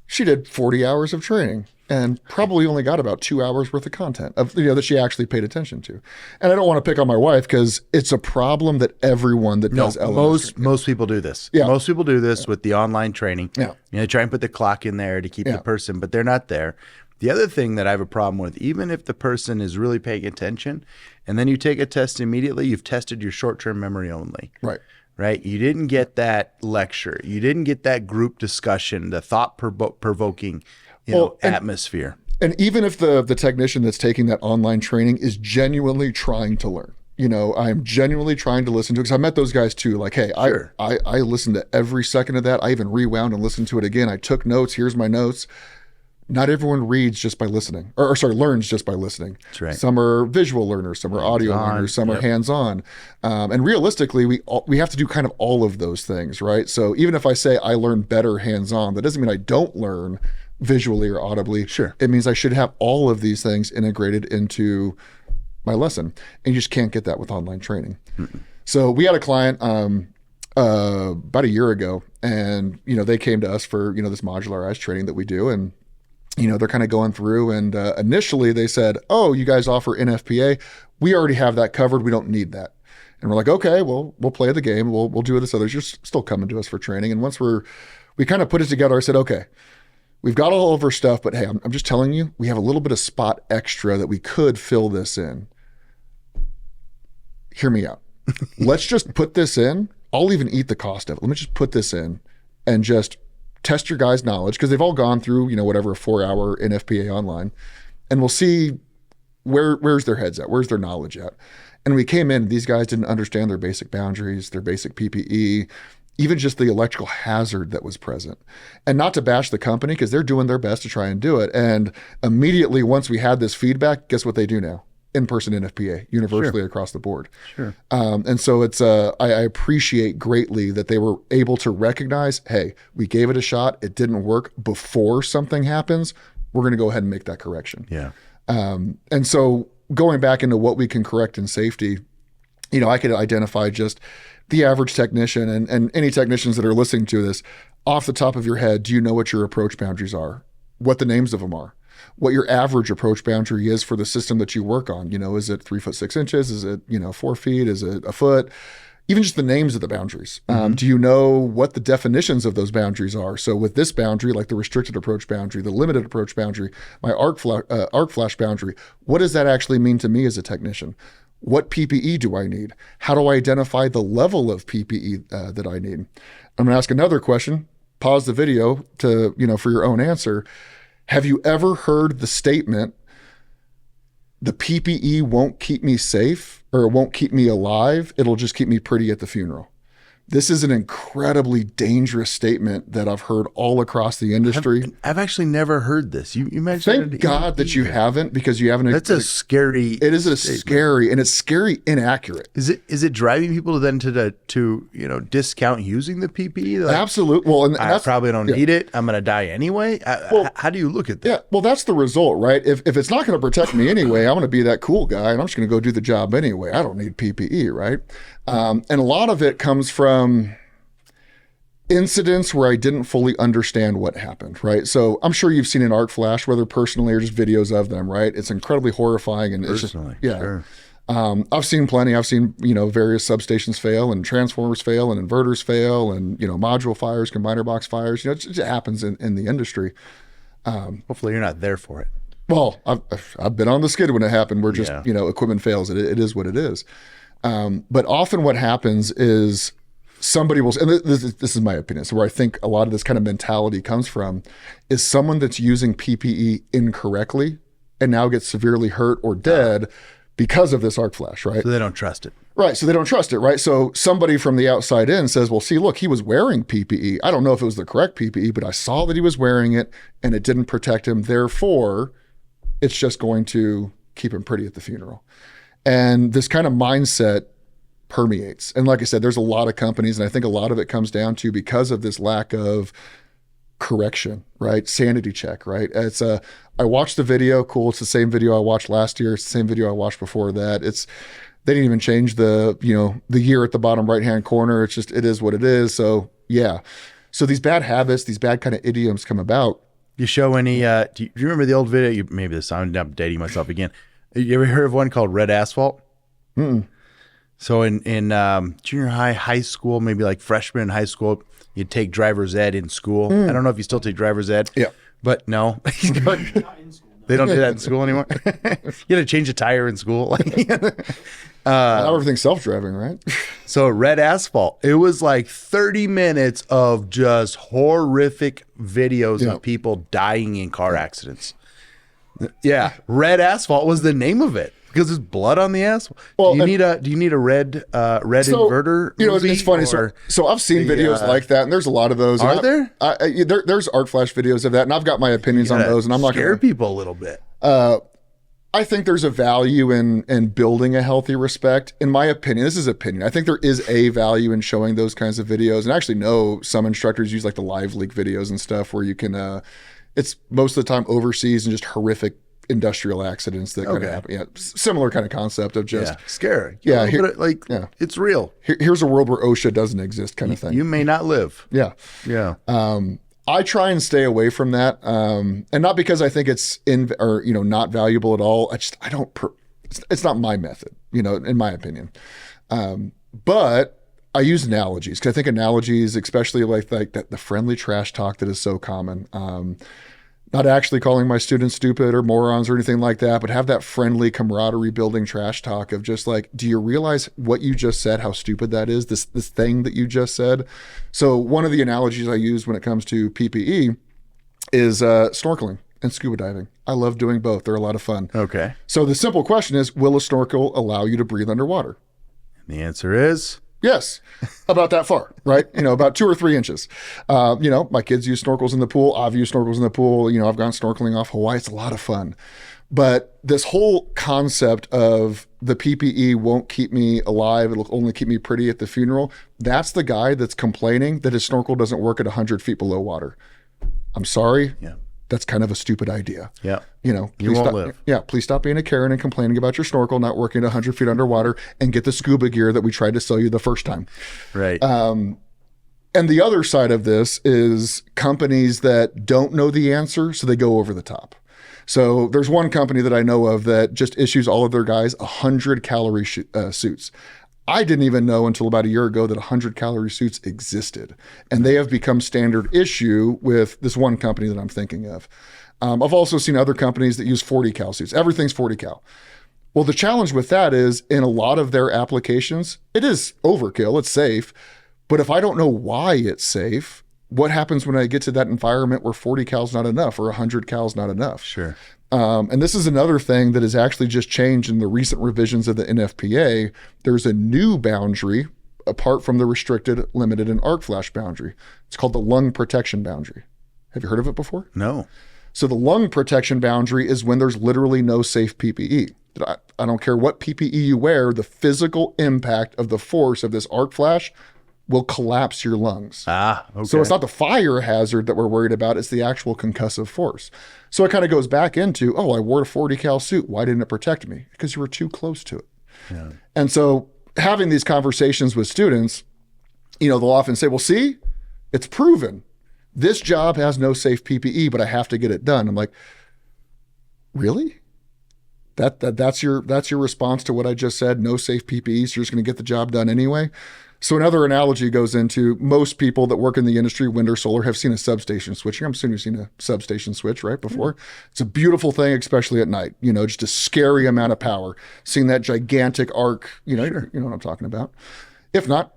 She did 40 hours of training and probably only got about 2 hours worth of content that she actually paid attention to. And I don't want to pick on my wife because it's a problem that everyone that does LMS most people do this. Yeah. Most people do this with the online training. Yeah. They try and put the clock in there to keep the person, but they're not there. The other thing that I have a problem with, even if the person is really paying attention and then you take a test immediately, you've tested your short-term memory only. Right. right? You didn't get that lecture. You didn't get that group discussion, the thought provoking, atmosphere. And even if the technician that's taking that online training is genuinely trying to learn, I'm genuinely trying to listen to it, because I met those guys too. Like, hey, Sure. I listened to every second of that. I even rewound and listened to it again. I took notes. Here's my notes. Not everyone reads just by listening, or learns just by listening. That's right. Some are visual learners, some are audio learners, some are hands-on. And realistically, we have to do kind of all of those things, right? So even if I say I learn better hands-on, that doesn't mean I don't learn visually or audibly. Sure. It means I should have all of these things integrated into my lesson. And you just can't get that with online training. So we had a client about a year ago, and they came to us for this modularized training that we do, and they're kind of going through, and initially they said, "Oh, you guys offer NFPA? We already have that covered. We don't need that." And we're like, "Okay, well, we'll play the game. We'll do this. Others, you're still coming to us for training." And once we kind of put it together, I said, "Okay, we've got all of our stuff, but hey, I'm just telling you, we have a little bit of spot extra that we could fill this in. Hear me out. Let's just put this in. I'll even eat the cost of it. Let me just put this in and just test your guys' knowledge, because they've all gone through, whatever, a 4-hour NFPA online, and we'll see where's their heads at, where's their knowledge at." And we came in, these guys didn't understand their basic boundaries, their basic PPE, even just the electrical hazard that was present. And not to bash the company, because they're doing their best to try and do it. And immediately once we had this feedback, guess what they do now? In-person NFPA, universally across the board. Sure. And so it's I appreciate greatly that they were able to recognize, hey, we gave it a shot, it didn't work. Before something happens, we're going to go ahead and make that correction. Yeah. And so going back into what we can correct in safety, I could identify just the average technician, and any technicians that are listening to this, off the top of your head, do you know what your approach boundaries are? What the names of them are? What your average approach boundary is for the system that you work on? Is it 3 foot 6 inches? Is it 4 feet? Is it a foot? Even just the names of the boundaries. Do you know what the definitions of those boundaries are? So with this boundary, like the restricted approach boundary, the limited approach boundary, my arc flash boundary, what does that actually mean to me as a technician? What PPE do I need? How do I identify the level of PPE that I need? I'm going to ask another question. Pause the video to for your own answer. Have you ever heard the statement, "The PPE won't keep me safe, or it won't keep me alive, it'll just keep me pretty at the funeral"? This is an incredibly dangerous statement that I've heard all across the industry. I've actually never heard this. You mentioned Thank God that you haven't, because you haven't. That's a scary. It is a statement. scary, and it's scary inaccurate. Is it driving people to discount using the PPE? Like, Absolutely. Well, and I probably don't need it. I'm going to die anyway. How do you look at that? Yeah, well, that's the result, right? If it's not going to protect me anyway, I'm going to be that cool guy, and I'm just going to go do the job anyway. I don't need PPE, right? And a lot of it comes from incidents where I didn't fully understand what happened, right? So I'm sure you've seen an arc flash, whether personally or just videos of them, right? It's incredibly horrifying, and Personally, it's just, sure. I've seen plenty. I've seen, various substations fail, and transformers fail, and inverters fail, and, module fires, combiner box fires. It just happens in the industry. Hopefully you're not there for it. Well, I've been on the skid when it happened, where just, equipment fails. It is what it is. But often what happens is somebody will, and this is my opinion, so where I think a lot of this kind of mentality comes from, is someone that's using PPE incorrectly and now gets severely hurt or dead because of this arc flash, right? So they don't trust it. Right. So they don't trust it, right? So somebody from the outside in says, well, see, look, he was wearing PPE. I don't know if it was the correct PPE, but I saw that he was wearing it and it didn't protect him. Therefore, it's just going to keep him pretty at the funeral. And this kind of mindset permeates. And like I said, there's a lot of companies, and I think a lot of it comes down to, because of this lack of correction, right? Sanity check, right? It's I watched the video, cool. It's the same video I watched last year. It's the same video I watched before that. They didn't even change the year at the bottom right-hand corner. It's just, it is what it is. So yeah. So these bad habits, these bad kind of idioms come about. You show any, do you remember the old video? Maybe this, I'm dating myself again. You ever heard of one called Red Asphalt? Mm-mm. So in junior high school, maybe like freshman in high school, you'd take driver's ed in school. I don't know if you still take driver's ed. Yeah. But no. Not in school, They don't do that in school anymore. You had to change a tire in school. Now everything's self-driving, right? So red asphalt, it was like 30 minutes of just horrific videos of people dying in car accidents. Yeah, red asphalt was the name of it because there's blood on the asphalt. Well, do you need a red inverter? You know, it's funny. So I've seen videos like that, and there's a lot of those. Are there? There's art flash videos of that, and I've got my opinions on those, and I'm not going to scare people a little bit. I think there's a value in building a healthy respect. In my opinion, this is opinion. I think there is a value in showing those kinds of videos. And I actually know some instructors use like the live leak videos and stuff where you can, it's most of the time overseas and just horrific industrial accidents that kind of happen. Yeah. Similar kind of concept of just scary. Yeah. It's real. Here's a world where OSHA doesn't exist kind of thing. You may not live. Yeah. Yeah. I try and stay away from that, and not because I think it's not valuable at all. It's not my method, in my opinion. But I use analogies because I think analogies, especially like that, the friendly trash talk that is so common. Not actually calling my students stupid or morons or anything like that, but have that friendly camaraderie building trash talk of just like, do you realize what you just said, how stupid that is, this thing that you just said? So one of the analogies I use when it comes to PPE is snorkeling and scuba diving. I love doing both. They're a lot of fun. Okay. So the simple question is, will a snorkel allow you to breathe underwater? The answer is yes, about that far, right? About 2 or 3 inches. My kids use snorkels in the pool. I've used snorkels in the pool. I've gone snorkeling off Hawaii. It's a lot of fun. But this whole concept of the PPE won't keep me alive, it'll only keep me pretty at the funeral. That's the guy that's complaining that his snorkel doesn't work at 100 feet below water. I'm sorry. Yeah. That's kind of a stupid idea. Yeah. You won't live. Yeah. Please stop being a Karen and complaining about your snorkel not working at 100 feet underwater and get the scuba gear that we tried to sell you the first time. Right. And the other side of this is companies that don't know the answer, so they go over the top. So there's one company that I know of that just issues all of their guys 100-calorie suits. I didn't even know until about a year ago that 100-calorie suits existed. And they have become standard issue with this one company that I'm thinking of. I've also seen other companies that use 40-cal suits. Everything's 40-cal. Well, the challenge with that is in a lot of their applications, it is overkill, it's safe. But if I don't know why it's safe, what happens when I get to that environment where 40 cal is not enough or 100 cal is not enough? Sure. And this is another thing that has actually just changed in the recent revisions of the NFPA. There's a new boundary apart from the restricted, limited, and arc flash boundary. It's called the lung protection boundary. Have you heard of it before? No. So the lung protection boundary is when there's literally no safe PPE. I don't care what PPE you wear, the physical impact of the force of this arc flash will collapse your lungs. Okay. So it's not the fire hazard that we're worried about, it's the actual concussive force. So it kind of goes back into, I wore a 40 cal suit. Why didn't it protect me? Because you were too close to it. Yeah. And so having these conversations with students, they'll often say, well, see, it's proven. This job has no safe PPE, but I have to get it done. I'm like, really? That's your response to what I just said? No safe PPE, so you're just going to get the job done anyway? So another analogy goes into most people that work in the industry, wind or solar, have seen a substation switching. I'm assuming you've seen a substation switch, right, before. It's a beautiful thing, especially at night, just a scary amount of power. Seeing that gigantic arc, you know what I'm talking about. If not,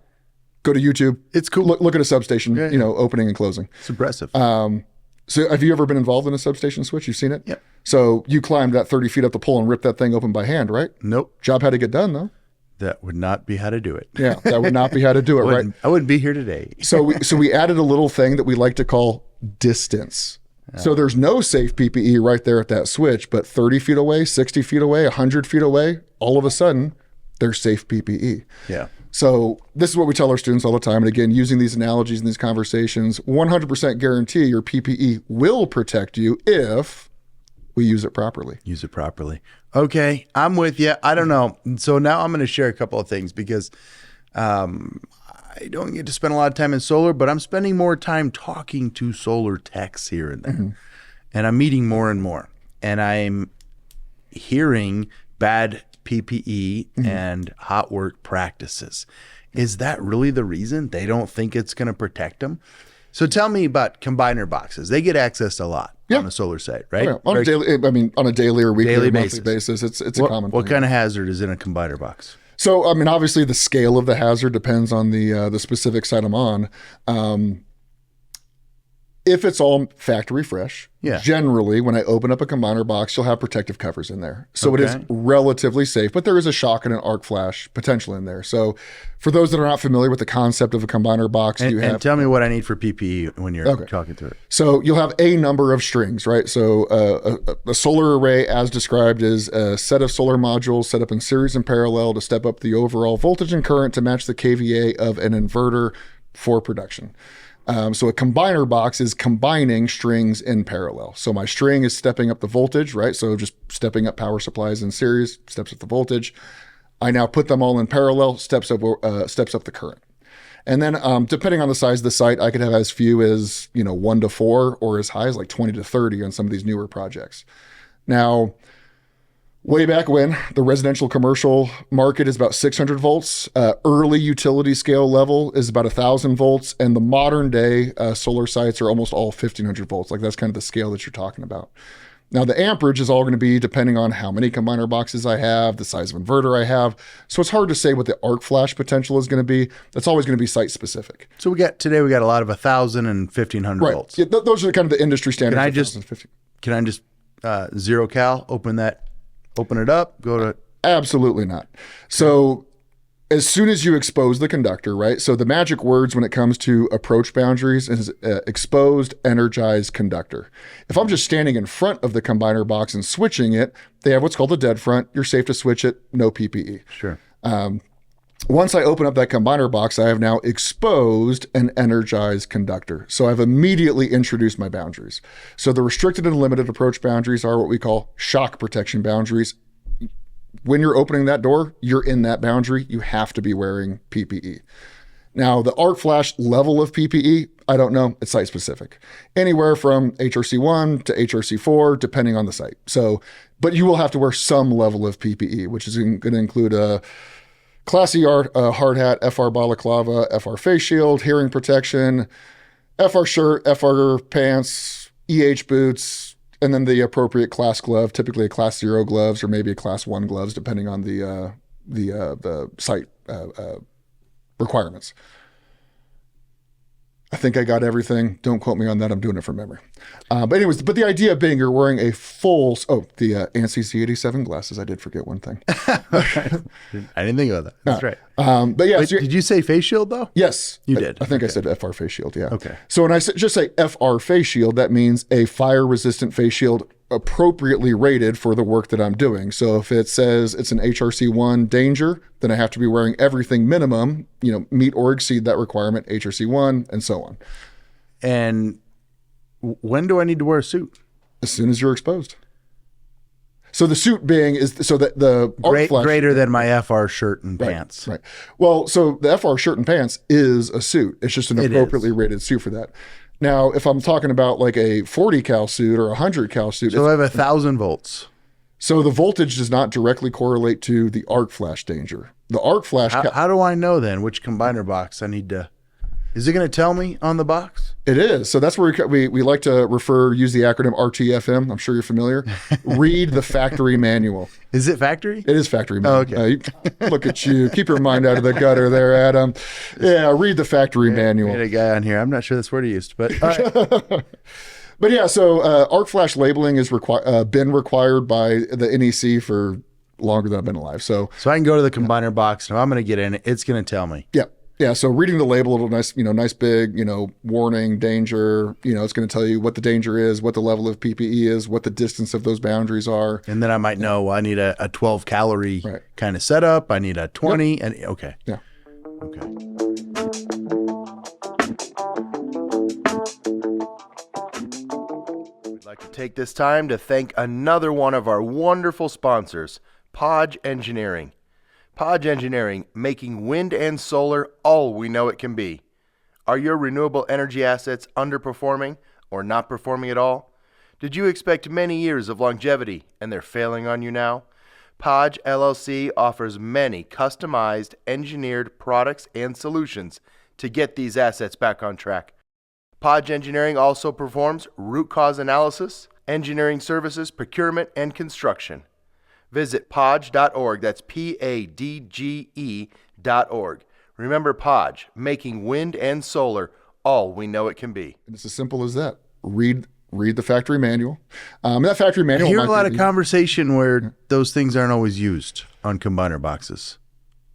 go to YouTube. It's cool. Look at a substation, opening and closing. It's impressive. So have you ever been involved in a substation switch? You've seen it? Yep. So you climbed that 30 feet up the pole and ripped that thing open by hand, right? Nope. Job had to get done, though. That would not be how to do it. Yeah, that would not be how to do it, right? I wouldn't be here today. So we added a little thing that we like to call distance. So there's no safe PPE right there at that switch, but 30 feet away, 60 feet away, 100 feet away, all of a sudden, there's safe PPE. Yeah. So this is what we tell our students all the time. And again, using these analogies in these conversations, 100% guarantee your PPE will protect you if we use it properly. Use it properly. Okay, I'm with you. I don't know. So now I'm going to share a couple of things because I don't get to spend a lot of time in solar, but I'm spending more time talking to solar techs here and there. Mm-hmm. And I'm meeting more and more. And I'm hearing bad PPE and hot work practices. Is that really the reason? They don't think it's going to protect them? So tell me about combiner boxes. They get accessed a lot. Yeah. on a solar site, right? Oh, yeah. On a daily, I mean, on a daily or weekly Daily or monthly basis. basis, it's a common What thing. kind of hazard is in a combiner box? So, I mean, obviously the scale of the hazard depends on the specific site I'm on. If it's all factory fresh, Yeah. generally when I open up a combiner box, you'll have protective covers in there. So it is Okay. relatively safe, but there is a shock and an arc flash potential in there. So for those that are not familiar with the concept of a combiner box, you have And tell me what I need for PPE when you're talking through it. so you'll have a number of strings, right? So a solar array, as described, is a set of solar modules set up in series and parallel to step up the overall voltage and current to match the kVA of an inverter for production. So a combiner box is combining strings in parallel. So my string is stepping up the voltage, right? So just stepping up power supplies in series, steps up the voltage. I now put them all in parallel, steps up the current. And then depending on the size of the site, I could have as few as 1 to 4 or as high as like 20 to 30 on some of these newer projects. Now, way back when, the residential commercial market is about 600 volts. Early utility scale level is about 1,000 volts. And the modern day solar sites are almost all 1,500 volts. Like that's kind of the scale that you're talking about. Now, the amperage is all going to be depending on how many combiner boxes I have, the size of inverter I have. So it's hard to say what the arc flash potential is going to be. That's always going to be site specific. So today we got a lot of 1,000 and 1,500 Right. volts. Yeah, those are kind of the industry standards. Can I just zero cal open it up, go to... Absolutely not. So as soon as you expose the conductor, right? So the magic words when it comes to approach boundaries is exposed, energized conductor. If I'm just standing in front of the combiner box and switching it, they have what's called a dead front. You're safe to switch it, no PPE. Sure. Once I open up that combiner box, I have now exposed an energized conductor. So I've immediately introduced my boundaries. So the restricted and limited approach boundaries are what we call shock protection boundaries. When you're opening that door, you're in that boundary. You have to be wearing PPE. Now, the arc flash level of PPE, I don't know. It's site specific. Anywhere from HRC1 to HRC4, depending on the site. So, but you will have to wear some level of PPE, which is going to include a Class E hard hat, FR balaclava, FR face shield, hearing protection, FR shirt, FR pants, EH boots, and then the appropriate class glove, typically a Class 0 gloves or maybe a Class 1 gloves, depending on the site requirements. I think I got everything. Don't quote me on that. I'm doing it from memory. But the idea being you're wearing a full, the ANSI C87 glasses. I did forget one thing. I didn't think about that. That's right. But yeah. Wait, did you say face shield though? Yes. You did. I think I said FR face shield. Yeah. Okay. So when I just say FR face shield, that means a fire resistant face shield appropriately rated for the work that I'm doing. So if it says it's an HRC1 danger, then I have to be wearing everything minimum, meet or exceed that requirement, HRC1 and so on. And when do I need to wear a suit? As soon as you're exposed. So the suit being is so that the arc flash, greater than my FR shirt and pants. Right. Well, so the FR shirt and pants is a suit. It's just an appropriately rated suit for that. Now, if I'm talking about like a 40 cal suit or a 100 cal suit. So I have 1,000 volts. So the voltage does not directly correlate to the arc flash danger. The arc flash. How do I know then which combiner box I need to? Is it going to tell me on the box? It is. So that's where we like to use the acronym RTFM. I'm sure you're familiar. Read the factory manual. Is it factory? It is factory manual. Oh, okay. Look at you. Keep your mind out of the gutter there, Adam. Yeah, read the factory manual. We had a guy on here. I'm not sure that's word he used, but all right. But yeah, so arc flash labeling has been required by the NEC for longer than I've been alive. So I can go to the combiner box, and if I'm going to get in it, it's going to tell me. Yeah. Yeah, so reading the label, it'll nice big, warning, danger. It's going to tell you what the danger is, what the level of PPE is, what the distance of those boundaries are. And then I might know, well, I need a 12 calorie kind of setup. I need a 20, and okay. Yeah. Okay. We'd like to take this time to thank another one of our wonderful sponsors, Podge Engineering. Podge Engineering, making wind and solar all we know it can be. Are your renewable energy assets underperforming or not performing at all? Did you expect many years of longevity and they're failing on you now? Podge LLC offers many customized, engineered products and solutions to get these assets back on track. Podge Engineering also performs root cause analysis, engineering services, procurement, and construction. Visit podge.org. That's PADGE.org. Remember Podge, making wind and solar all we know it can be. And it's as simple as that. Read the factory manual. That factory manual. I hear a lot of conversation where those things aren't always used on combiner boxes.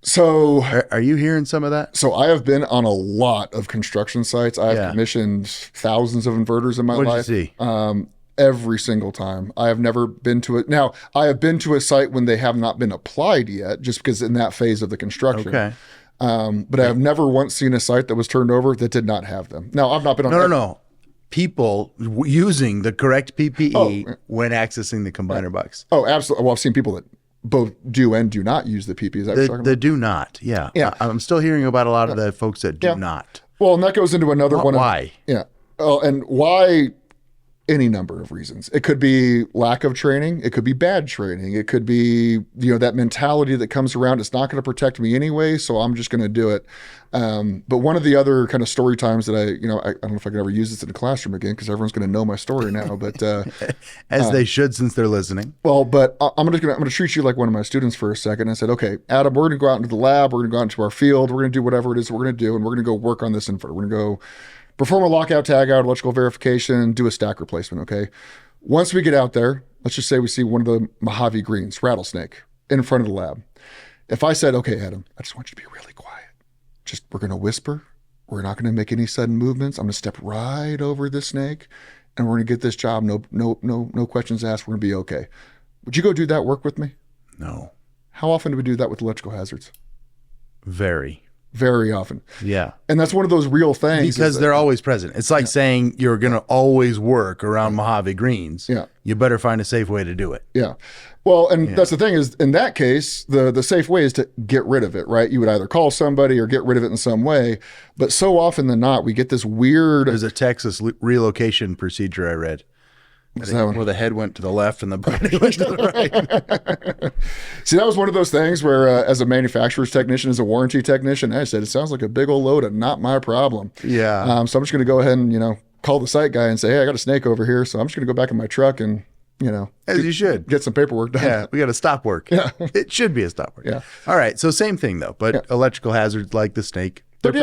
So are you hearing some of that? So I have been on a lot of construction sites. I have commissioned thousands of inverters in my life. What'd you see? Every single time. I have never been to it. Now, I have been to a site when they have not been applied yet, just because in that phase of the construction. Okay. But I have never once seen a site that was turned over that did not have them. Now, I've not been on No. People using the correct PPE when accessing the combiner box. Oh, absolutely. Well, I've seen people that both do and do not use the PPE. Is that what you're talking the about? do not. Yeah. I'm still hearing about a lot of the folks that do not. Well, and that goes into another one. Why? Oh, and why? Any number of reasons. It could be lack of training. It could be bad training. It could be, that mentality that comes around. It's not going to protect me anyway, so I'm just going to do it. But one of the other kind of story times that I don't know if I can ever use this in a classroom again because everyone's going to know my story now. But as they should, since they're listening. Well, but I'm going to treat you like one of my students for a second. I said, okay, Adam, we're going to go out into the lab. We're going to go out into our field. We're going to do whatever it is we're going to do, and we're going to go work on this inverter. We're going to go perform a lockout, tagout, electrical verification, do a stack replacement, okay? Once we get out there, let's just say we see one of the Mojave greens, rattlesnake, in front of the lab. If I said, okay, Adam, I just want you to be really quiet. We're going to whisper. We're not going to make any sudden movements. I'm going to step right over this snake, and we're going to get this job. No questions asked. We're going to be okay. Would you go do that work with me? No. How often do we do that with electrical hazards? Very often. Yeah. And that's one of those real things. Because they're always present. It's like saying you're going to always work around Mojave greens. Yeah. You better find a safe way to do it. Yeah. Well, and that's the thing is, in that case, the safe way is to get rid of it, right? You would either call somebody or get rid of it in some way. But so often than not, we get this weird... There's a Texas relocation procedure I read. Where the head went to the left and the body went to the right. See, that was one of those things where, as a manufacturer's technician, as a warranty technician, I said, it sounds like a big old load of not my problem. Yeah. So I'm just going to go ahead and, call the site guy and say, hey, I got a snake over here. So I'm just going to go back in my truck and, as you should, get some paperwork done. Yeah. We got a stop work. Yeah. It should be a stop work. Yeah. All right. So same thing though, but electrical hazards like the snake. There's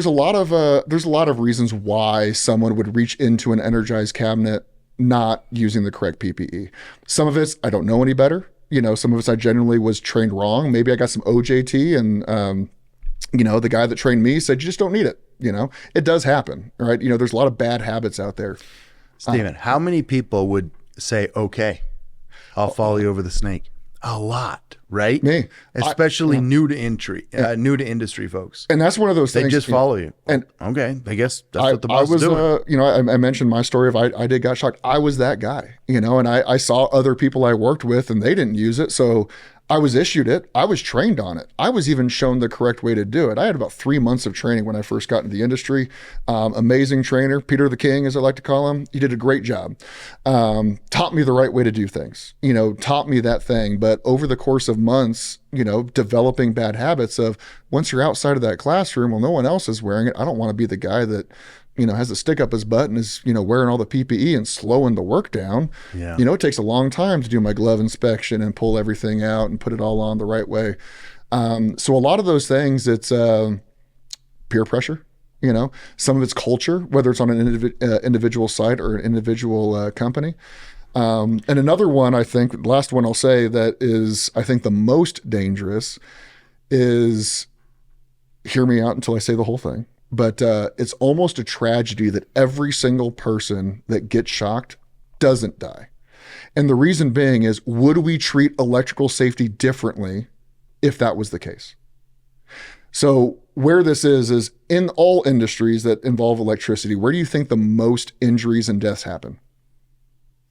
a lot of reasons why someone would reach into an energized cabinet not using the correct PPE. Some of it's I don't know any better. Some of it's I genuinely was trained wrong. Maybe I got some OJT and the guy that trained me said you just don't need it. It does happen, right? There's a lot of bad habits out there. Stephen, how many people would say, okay, I'll follow you over the snake? A lot, right? Me. Especially new to industry folks. And that's one of those things. They just follow you. And okay, I guess that's what the boss was is doing. I mentioned my story of I got shocked. I was that guy, and I saw other people I worked with and they didn't use it. So I was issued it. I was trained on it. I was even shown the correct way to do it. I had about 3 months of training when I first got into the industry. Amazing trainer, Peter the King, as I like to call him. He did a great job. Taught me the right way to do things, taught me that thing. But over the course of months, developing bad habits of once you're outside of that classroom, well, no one else is wearing it. I don't want to be the guy that has a stick up his butt and is, wearing all the PPE and slowing the work down. Yeah. It takes a long time to do my glove inspection and pull everything out and put it all on the right way. So a lot of those things, it's peer pressure, some of it's culture, whether it's on an individual site or an individual company. And another one, I think, last one I'll say that is, I think the most dangerous is, hear me out until I say the whole thing. But it's almost a tragedy that every single person that gets shocked doesn't die. And the reason being is, would we treat electrical safety differently if that was the case? So where this is in all industries that involve electricity, where do you think the most injuries and deaths happen?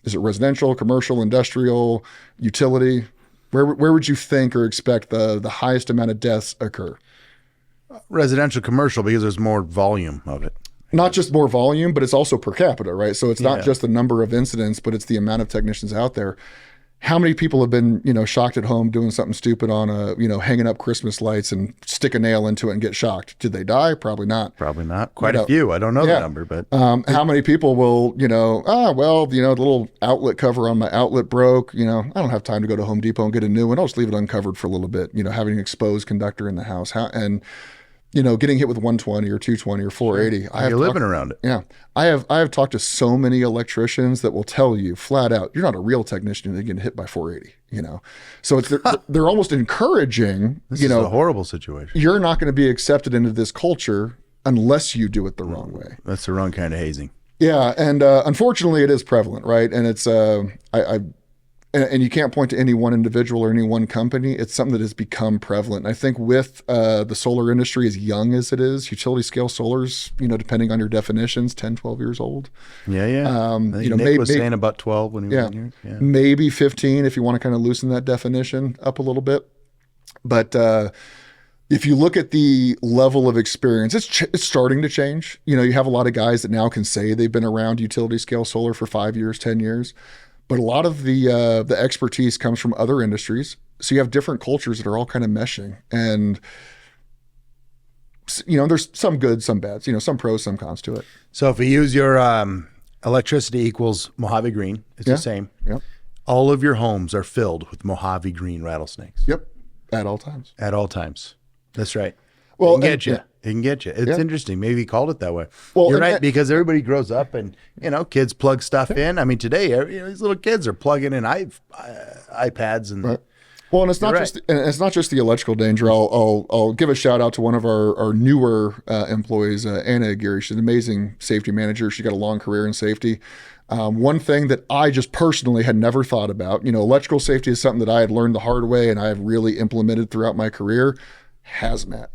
Is it residential, commercial, industrial, utility? Where would you think or expect the highest amount of deaths occur? Residential, commercial, because there's more volume of it. Not just more volume, but it's also per capita, right? So it's not just the number of incidents, but it's the amount of technicians out there. how many people have been, shocked at home doing something stupid on hanging up Christmas lights and stick a nail into it and get shocked? Did they die? Probably not. Probably not. Quite a few. I don't know the number, but how many people will, the little outlet cover on my outlet broke. I don't have time to go to Home Depot and get a new one. I'll just leave it uncovered for a little bit. Having an exposed conductor in the house, getting hit with 120 or 220 or 480. Sure. You're living around it. Yeah. I have talked to so many electricians that will tell you flat out, you're not a real technician if you get hit by 480, So they're almost encouraging, this is a horrible situation. You're not going to be accepted into this culture unless you do it the wrong way. That's the wrong kind of hazing. Yeah. And unfortunately it is prevalent, right? And it's, and you can't point to any one individual or any one company. It's something that has become prevalent. And I think with the solar industry, as young as it is, utility scale solar's, depending on your definitions, 10, 12 years old. Yeah. I think Nick was saying about 12 when he was in here. Yeah. Maybe 15 if you want to kind of loosen that definition up a little bit. But if you look at the level of experience, it's starting to change. You have a lot of guys that now can say they've been around utility scale solar for 5 years, 10 years. But a lot of the expertise comes from other industries. So you have different cultures that are all kind of meshing. And, there's some good, some bad, some pros, some cons to it. So if we use your electricity equals Mojave Green, it's the same. Yep. All of your homes are filled with Mojave Green rattlesnakes. Yep. At all times. At all times. That's right. Well, it can get you. It can get you. It's interesting. Maybe he called it that way. Well, you're right, because everybody grows up and, kids plug stuff in. I mean, today, these little kids are plugging in iPads and. Right. Well, and it's not just the electrical danger. I'll give a shout out to one of our newer employees, Anna Aguirre. She's an amazing safety manager. She got a long career in safety. One thing that I just personally had never thought about, electrical safety is something that I had learned the hard way and I have really implemented throughout my career. Hazmat.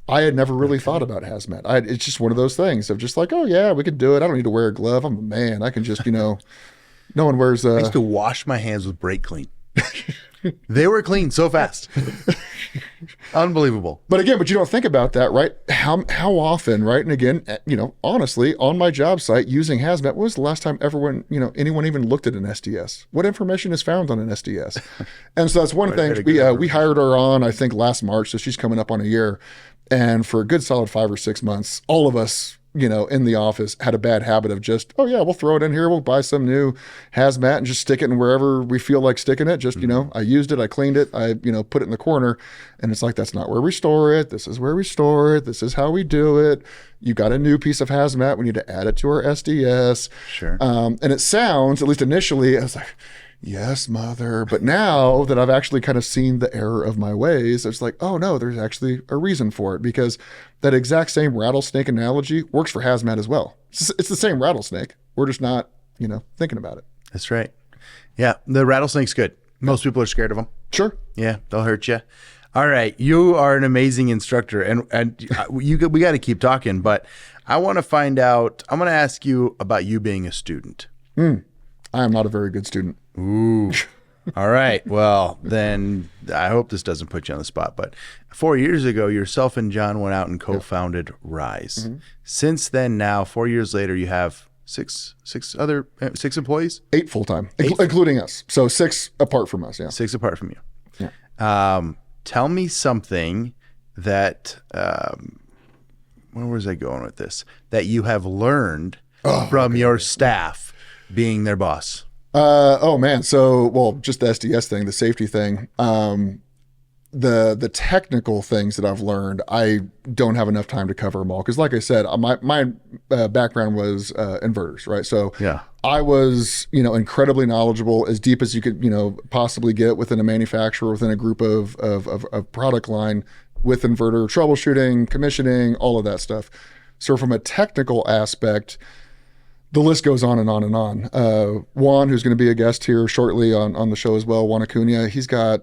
I had never really thought about hazmat. It's just one of those things of just like, oh yeah, we could do it. I don't need to wear a glove. I'm a man. I can just, no one wears I used to wash my hands with brake clean. They were clean so fast. Unbelievable. But you don't think about that, right? How often, right? And again, honestly, on my job site using hazmat, when was the last time anyone even looked at an SDS? What information is found on an SDS? And so that's one thing. We hired her on, I think last March. So she's coming up on a year. And for a good solid 5 or 6 months, all of us, in the office had a bad habit of just, oh yeah, we'll throw it in here. We'll buy some new hazmat and just stick it in wherever we feel like sticking it. Just, I used it, I cleaned it, I, put it in the corner. And it's like, that's not where we store it. This is where we store it. This is how we do it. You got a new piece of hazmat. We need to add it to our SDS. Sure. And it sounds, at least initially, I was like, yes, mother. But now that I've actually kind of seen the error of my ways, it's like, oh no, there's actually a reason for it, because that exact same rattlesnake analogy works for hazmat as well. It's the same rattlesnake. We're just not, thinking about it. That's right. Yeah. The rattlesnake's good. Most people are scared of them. Sure. Yeah. They'll hurt you. All right. You are an amazing instructor and we got to keep talking, but I want to find out, I'm going to ask you about you being a student. I am not a very good student. Ooh. All right. Well, then I hope this doesn't put you on the spot, but 4 years ago, yourself and John went out and co-founded Rise. Mm-hmm. Since then, now 4 years later, you have six employees? 8 full-time, including us. So 6 apart from us. Yeah. 6 apart from you. Yeah. Tell me something that, where was I going with this? That you have learned from your staff being their boss. Oh man. So, just the SDS thing, the safety thing, the technical things that I've learned, I don't have enough time to cover them all. Cause like I said, my background was, inverters, right? So yeah, I was, incredibly knowledgeable, as deep as you could, possibly get within a manufacturer, within a group of product line with inverter troubleshooting, commissioning, all of that stuff. So from a technical aspect, the list goes on and on and on. Juan, who's going to be a guest here shortly on the show as well, Juan Acuna, he's got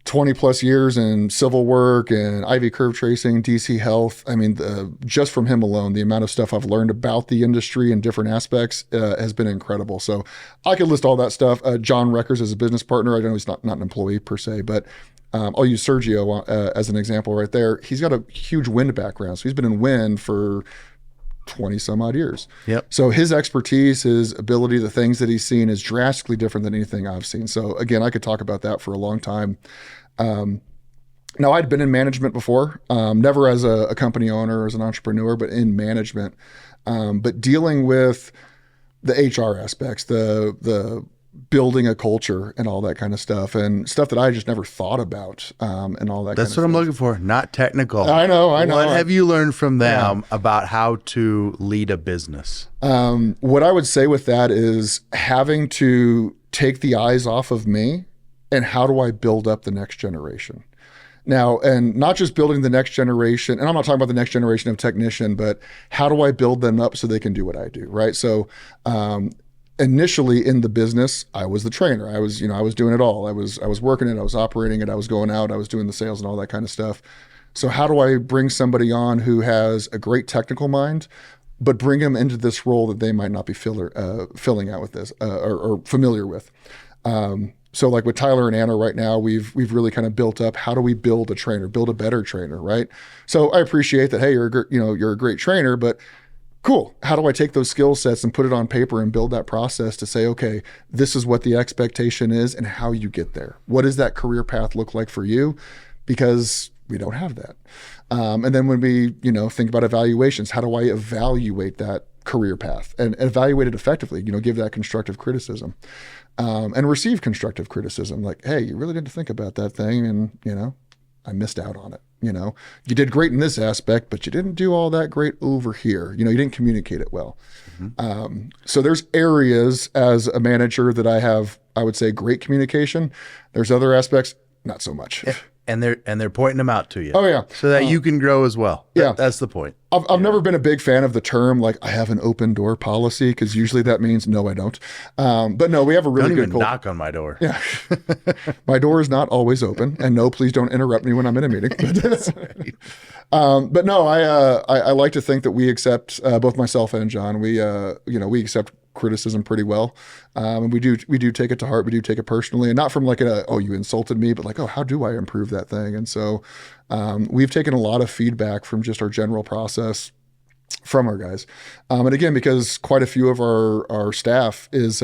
20 plus years in civil work and IV curve tracing, DC health. I mean, just from him alone, the amount of stuff I've learned about the industry and different aspects has been incredible. So I could list all that stuff. John Reckers is a business partner. I know he's not an employee per se, but I'll use Sergio as an example right there. He's got a huge wind background. So he's been in wind for 20 some odd years. Yep. So his expertise, his ability, the things that he's seen is drastically different than anything I've seen. So again, I could talk about that for a long time. Now, I'd been in management before, never as a company owner or as an entrepreneur, but in management. But dealing with the HR aspects, the building a culture and all that kind of stuff, and stuff that I just never thought about, and all that. That's what I'm looking for. Not technical. I know. What have you learned from them about how to lead a business? What I would say with that is having to take the eyes off of me and how do I build up the next generation? Now, and not just building the next generation, and I'm not talking about the next generation of technician, but how do I build them up so they can do what I do, right? So initially in the business, I was the trainer. I was doing it all. I was working it, I was operating it, I was going out, I was doing the sales and all that kind of stuff. So how do I bring somebody on who has a great technical mind, but bring them into this role that they might not be filling out with this or familiar with? So like with Tyler and Anna right now, we've really kind of built up, how do we build a trainer, build a better trainer, right? So I appreciate that, hey, you're a great trainer, but cool. How do I take those skill sets and put it on paper and build that process to say, okay, this is what the expectation is and how you get there. What does that career path look like for you? Because we don't have that. And then when we, think about evaluations, how do I evaluate that career path and evaluate it effectively, give that constructive criticism. And receive constructive criticism, like, hey, you really didn't think about that thing, and I missed out on it. You did great in this aspect, but you didn't do all that great over here. You didn't communicate it well. Mm-hmm. So there's areas as a manager that I would say great communication. There's other aspects, not so much. And they're pointing them out to you. Oh yeah, so that you can grow as well. That's the point. I've never been a big fan of the term like I have an open door policy, because usually that means no, I don't. But no, we have a really don't good even knock on my door. Yeah, my door is not always open, and no, please don't interrupt me when I'm in a meeting. But no, I like to think that we accept both myself and John. We we accept criticism pretty well, and we do take it to heart. We do take it personally, and not from like oh, you insulted me, but like, oh, how do I improve that thing? And so we've taken a lot of feedback from just our general process from our guys, and again, because quite a few of our staff is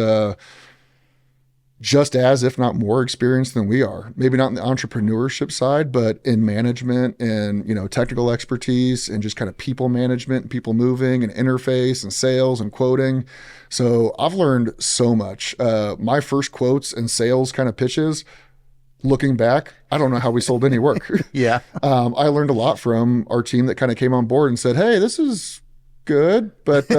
just as, if not more experienced than we are. Maybe not in the entrepreneurship side, but in management and, technical expertise and just kind of people management, people moving and interface and sales and quoting. So I've learned so much. My first quotes and sales kind of pitches, looking back, I don't know how we sold any work. Yeah. I learned a lot from our team that kind of came on board and said, hey, this is good, but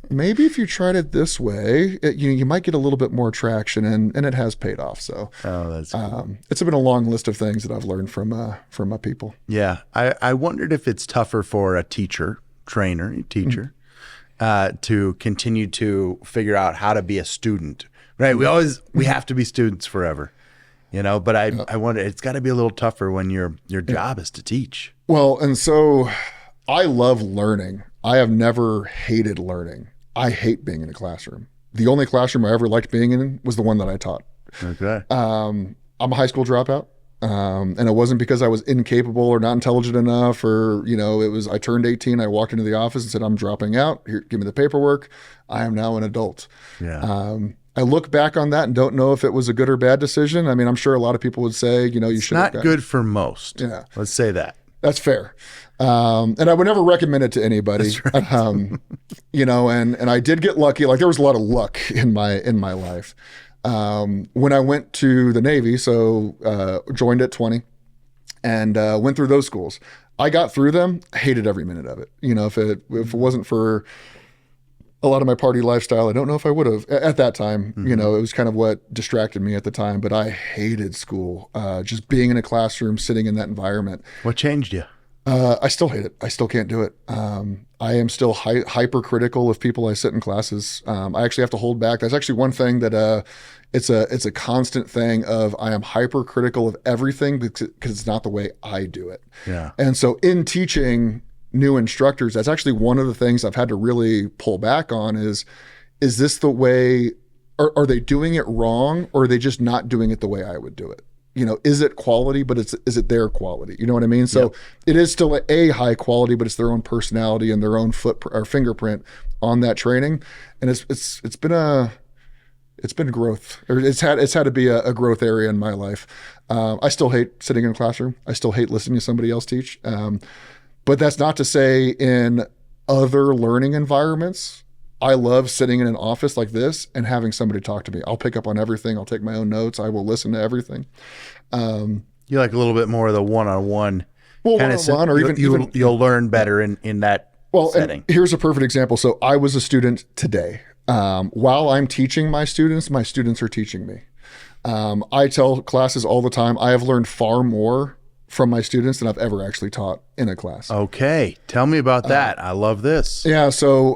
maybe if you tried it this way, you might get a little bit more traction, and it has paid off. So that's cool. It's been a long list of things that I've learned from my people. Yeah. I wondered if it's tougher for a teacher to continue to figure out how to be a student, right? We have to be students forever, but I wonder, it's got to be a little tougher when your job is to teach. Well, and so I love learning. I have never hated learning. I hate being in a classroom. The only classroom I ever liked being in was the one that I taught. Okay. I'm a high school dropout. And it wasn't because I was incapable or not intelligent enough, or, I turned 18. I walked into the office and said, I'm dropping out. Here, give me the paperwork. I am now an adult. Yeah. I look back on that and don't know if it was a good or bad decision. I mean, I'm sure a lot of people would say, you should have not good for most. Yeah. Let's say that. That's fair. And I would never recommend it to anybody. That's right. And I did get lucky. Like, there was a lot of luck in my life. When I went to the Navy, so joined at 20 and went through those schools. I got through them, hated every minute of it. If it wasn't for a lot of my party lifestyle, I don't know if I would have at that time. Mm-hmm. It was kind of what distracted me at the time, but I hated school. Just being in a classroom, sitting in that environment. What changed you? I still hate it. I still can't do it. I am still hypercritical of people I sit in classes. I actually have to hold back. That's actually one thing that it's a constant thing of I am hypercritical of everything because it's not the way I do it. Yeah. And so in teaching new instructors, that's actually one of the things I've had to really pull back on is this the way, are they doing it wrong, or are they just not doing it the way I would do it? is it quality, but is it their quality? You know what I mean? So it is still a high quality, but it's their own personality and their own footprint or fingerprint on that training. And it's been growth, or it's had to be a growth area in my life. I still hate sitting in a classroom. I still hate listening to somebody else teach. But that's not to say in other learning environments, I love sitting in an office like this and having somebody talk to me. I'll pick up on everything. I'll take my own notes. I will listen to everything. You like a little bit more of the one-on-one. Well, one-on-one, or even you'll learn better in that setting. And here's a perfect example. So I was a student today. While I'm teaching my students are teaching me. I tell classes all the time, I have learned far more from my students than I've ever actually taught in a class. Okay. Tell me about that. I love this. Yeah. So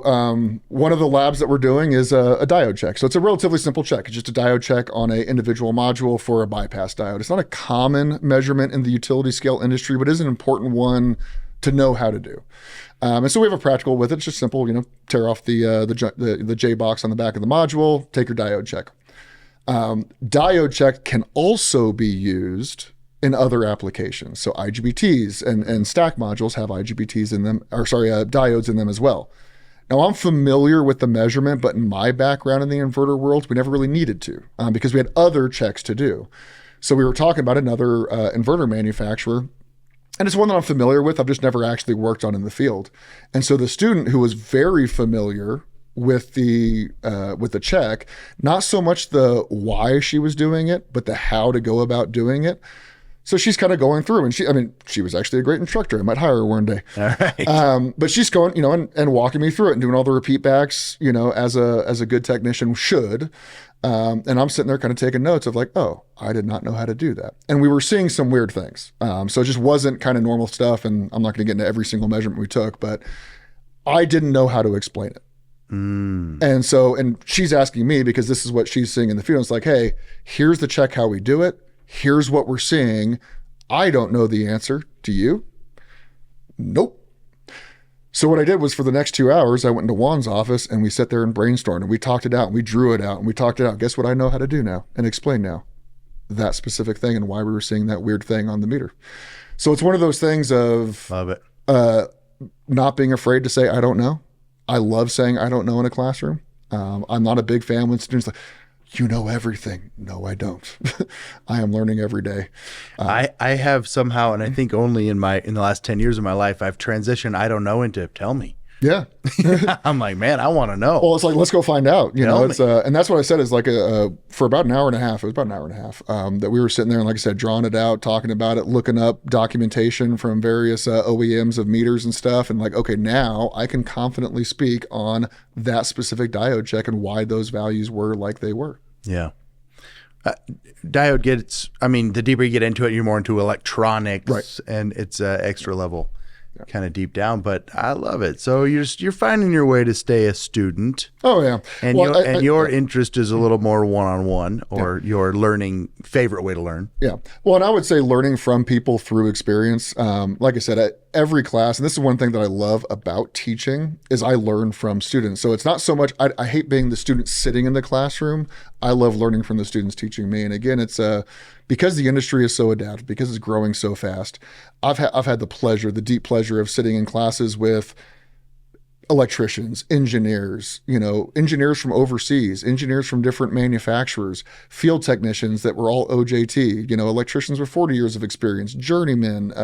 one of the labs that we're doing is a diode check. So it's a relatively simple check. It's just a diode check on an individual module for a bypass diode. It's not a common measurement in the utility scale industry, but is an important one to know how to do. And so we have a practical with it. It's just simple, tear off the J box on the back of the module, take your diode check. Diode check can also be used in other applications. So IGBTs and stack modules have IGBTs in them, diodes in them as well. Now I'm familiar with the measurement, but in my background in the inverter world, we never really needed to because we had other checks to do. So we were talking about another inverter manufacturer, and it's one that I'm familiar with. I've just never actually worked on in the field. And so the student who was very familiar with the check, not so much the why she was doing it, but the how to go about doing it. So she's kind of going through, and she was actually a great instructor. I might hire her one day. All right. But she's going, and walking me through it and doing all the repeat backs, as a good technician should. And I'm sitting there kind of taking notes of like, oh, I did not know how to do that. And we were seeing some weird things. So it just wasn't kind of normal stuff. And I'm not going to get into every single measurement we took, but I didn't know how to explain it. And she's asking me because this is what she's seeing in the field. It's like, hey, here's the check, how we do it. Here's what we're seeing. I don't know the answer. Do you? Nope. So what I did was for the next 2 hours, I went into Juan's office and we sat there and brainstormed and we talked it out and we drew it out and we talked it out. Guess what I know how to do now and explain now? That specific thing and why we were seeing that weird thing on the meter. So it's one of those things of love it. Not being afraid to say, I don't know. I love saying I don't know in a classroom. I'm not a big fan when students like, you know everything. No, I don't. I am learning every day. I have somehow, and I think only in the last 10 years of my life, I've transitioned I don't know into tell me. Yeah. I'm like, man, I want to know. Well, it's like, let's go find out, it's and that's what I said is like for about an hour and a half, that we were sitting there and like I said, drawing it out, talking about it, looking up documentation from various OEMs of meters and stuff. And like, okay, now I can confidently speak on that specific diode check and why those values were like they were. Yeah. Diode the deeper you get into it, you're more into electronics, right. And it's extra level. Kind of deep down, but I love it. So you're finding your way to stay a student. Oh yeah, and your interest is a little more one-on-one, or your learning favorite way to learn. Yeah, well, and I would say learning from people through experience. Like I said, at every class, and this is one thing that I love about teaching is I learn from students. So it's not so much I hate being the student sitting in the classroom. I love learning from the students teaching me. And again, it's because the industry is so adaptive, because it's growing so fast. I've had the deep pleasure of sitting in classes with electricians, engineers, engineers from overseas, engineers from different manufacturers, field technicians that were all OJT, electricians with 40 years of experience, journeymen,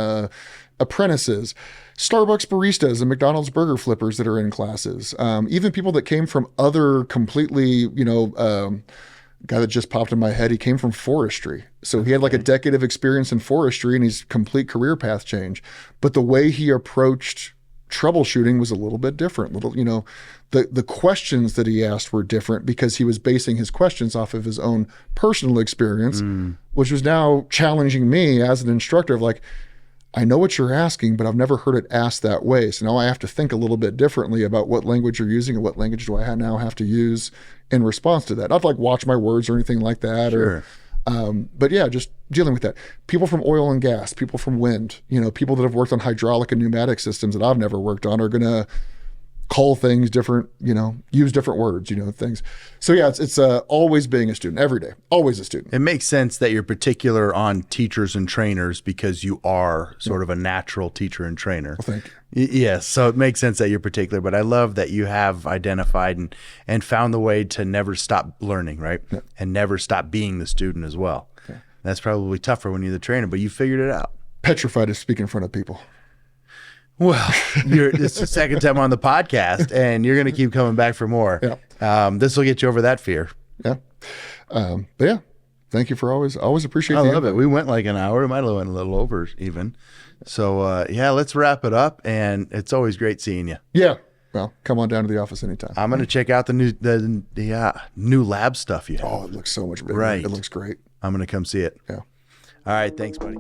apprentices, Starbucks baristas and McDonald's burger flippers that are in classes, even people that came from other completely, guy that just popped in my head, he came from forestry. So he had like a decade of experience in forestry and his complete career path change. But the way he approached troubleshooting was a little bit different. The questions that he asked were different because he was basing his questions off of his own personal experience, which was now challenging me as an instructor of like, I know what you're asking, but I've never heard it asked that way. So now I have to think a little bit differently about what language you're using and what language do I now have to use in response to that. Not like watch my words or anything like that. Sure. But yeah, just dealing with that. People from oil and gas, people from wind, people that have worked on hydraulic and pneumatic systems that I've never worked on are going to call things different, use different words, things. So yeah, it's always being a student every day, always a student. It makes sense that you're particular on teachers and trainers because you are sort of a natural teacher and trainer. Well, thank you. Yes, so it makes sense that you're particular, but I love that you have identified and found the way to never stop learning, right? Yeah. And never stop being the student as well. Yeah. That's probably tougher when you're the trainer, but you figured it out. Petrified to speak in front of people. Well, it's the second time on the podcast, and you're going to keep coming back for more. Yeah. This will get you over that fear. Yeah. But yeah, thank you for always appreciate I the love input. it. We went like an hour. It might have went a little over even. So, yeah, let's wrap it up, and it's always great seeing you. Yeah. Well, come on down to the office anytime. I'm going to check out the new lab stuff you have. Oh, it looks so much better. Right. It looks great. I'm going to come see it. Yeah. All right. Thanks, buddy.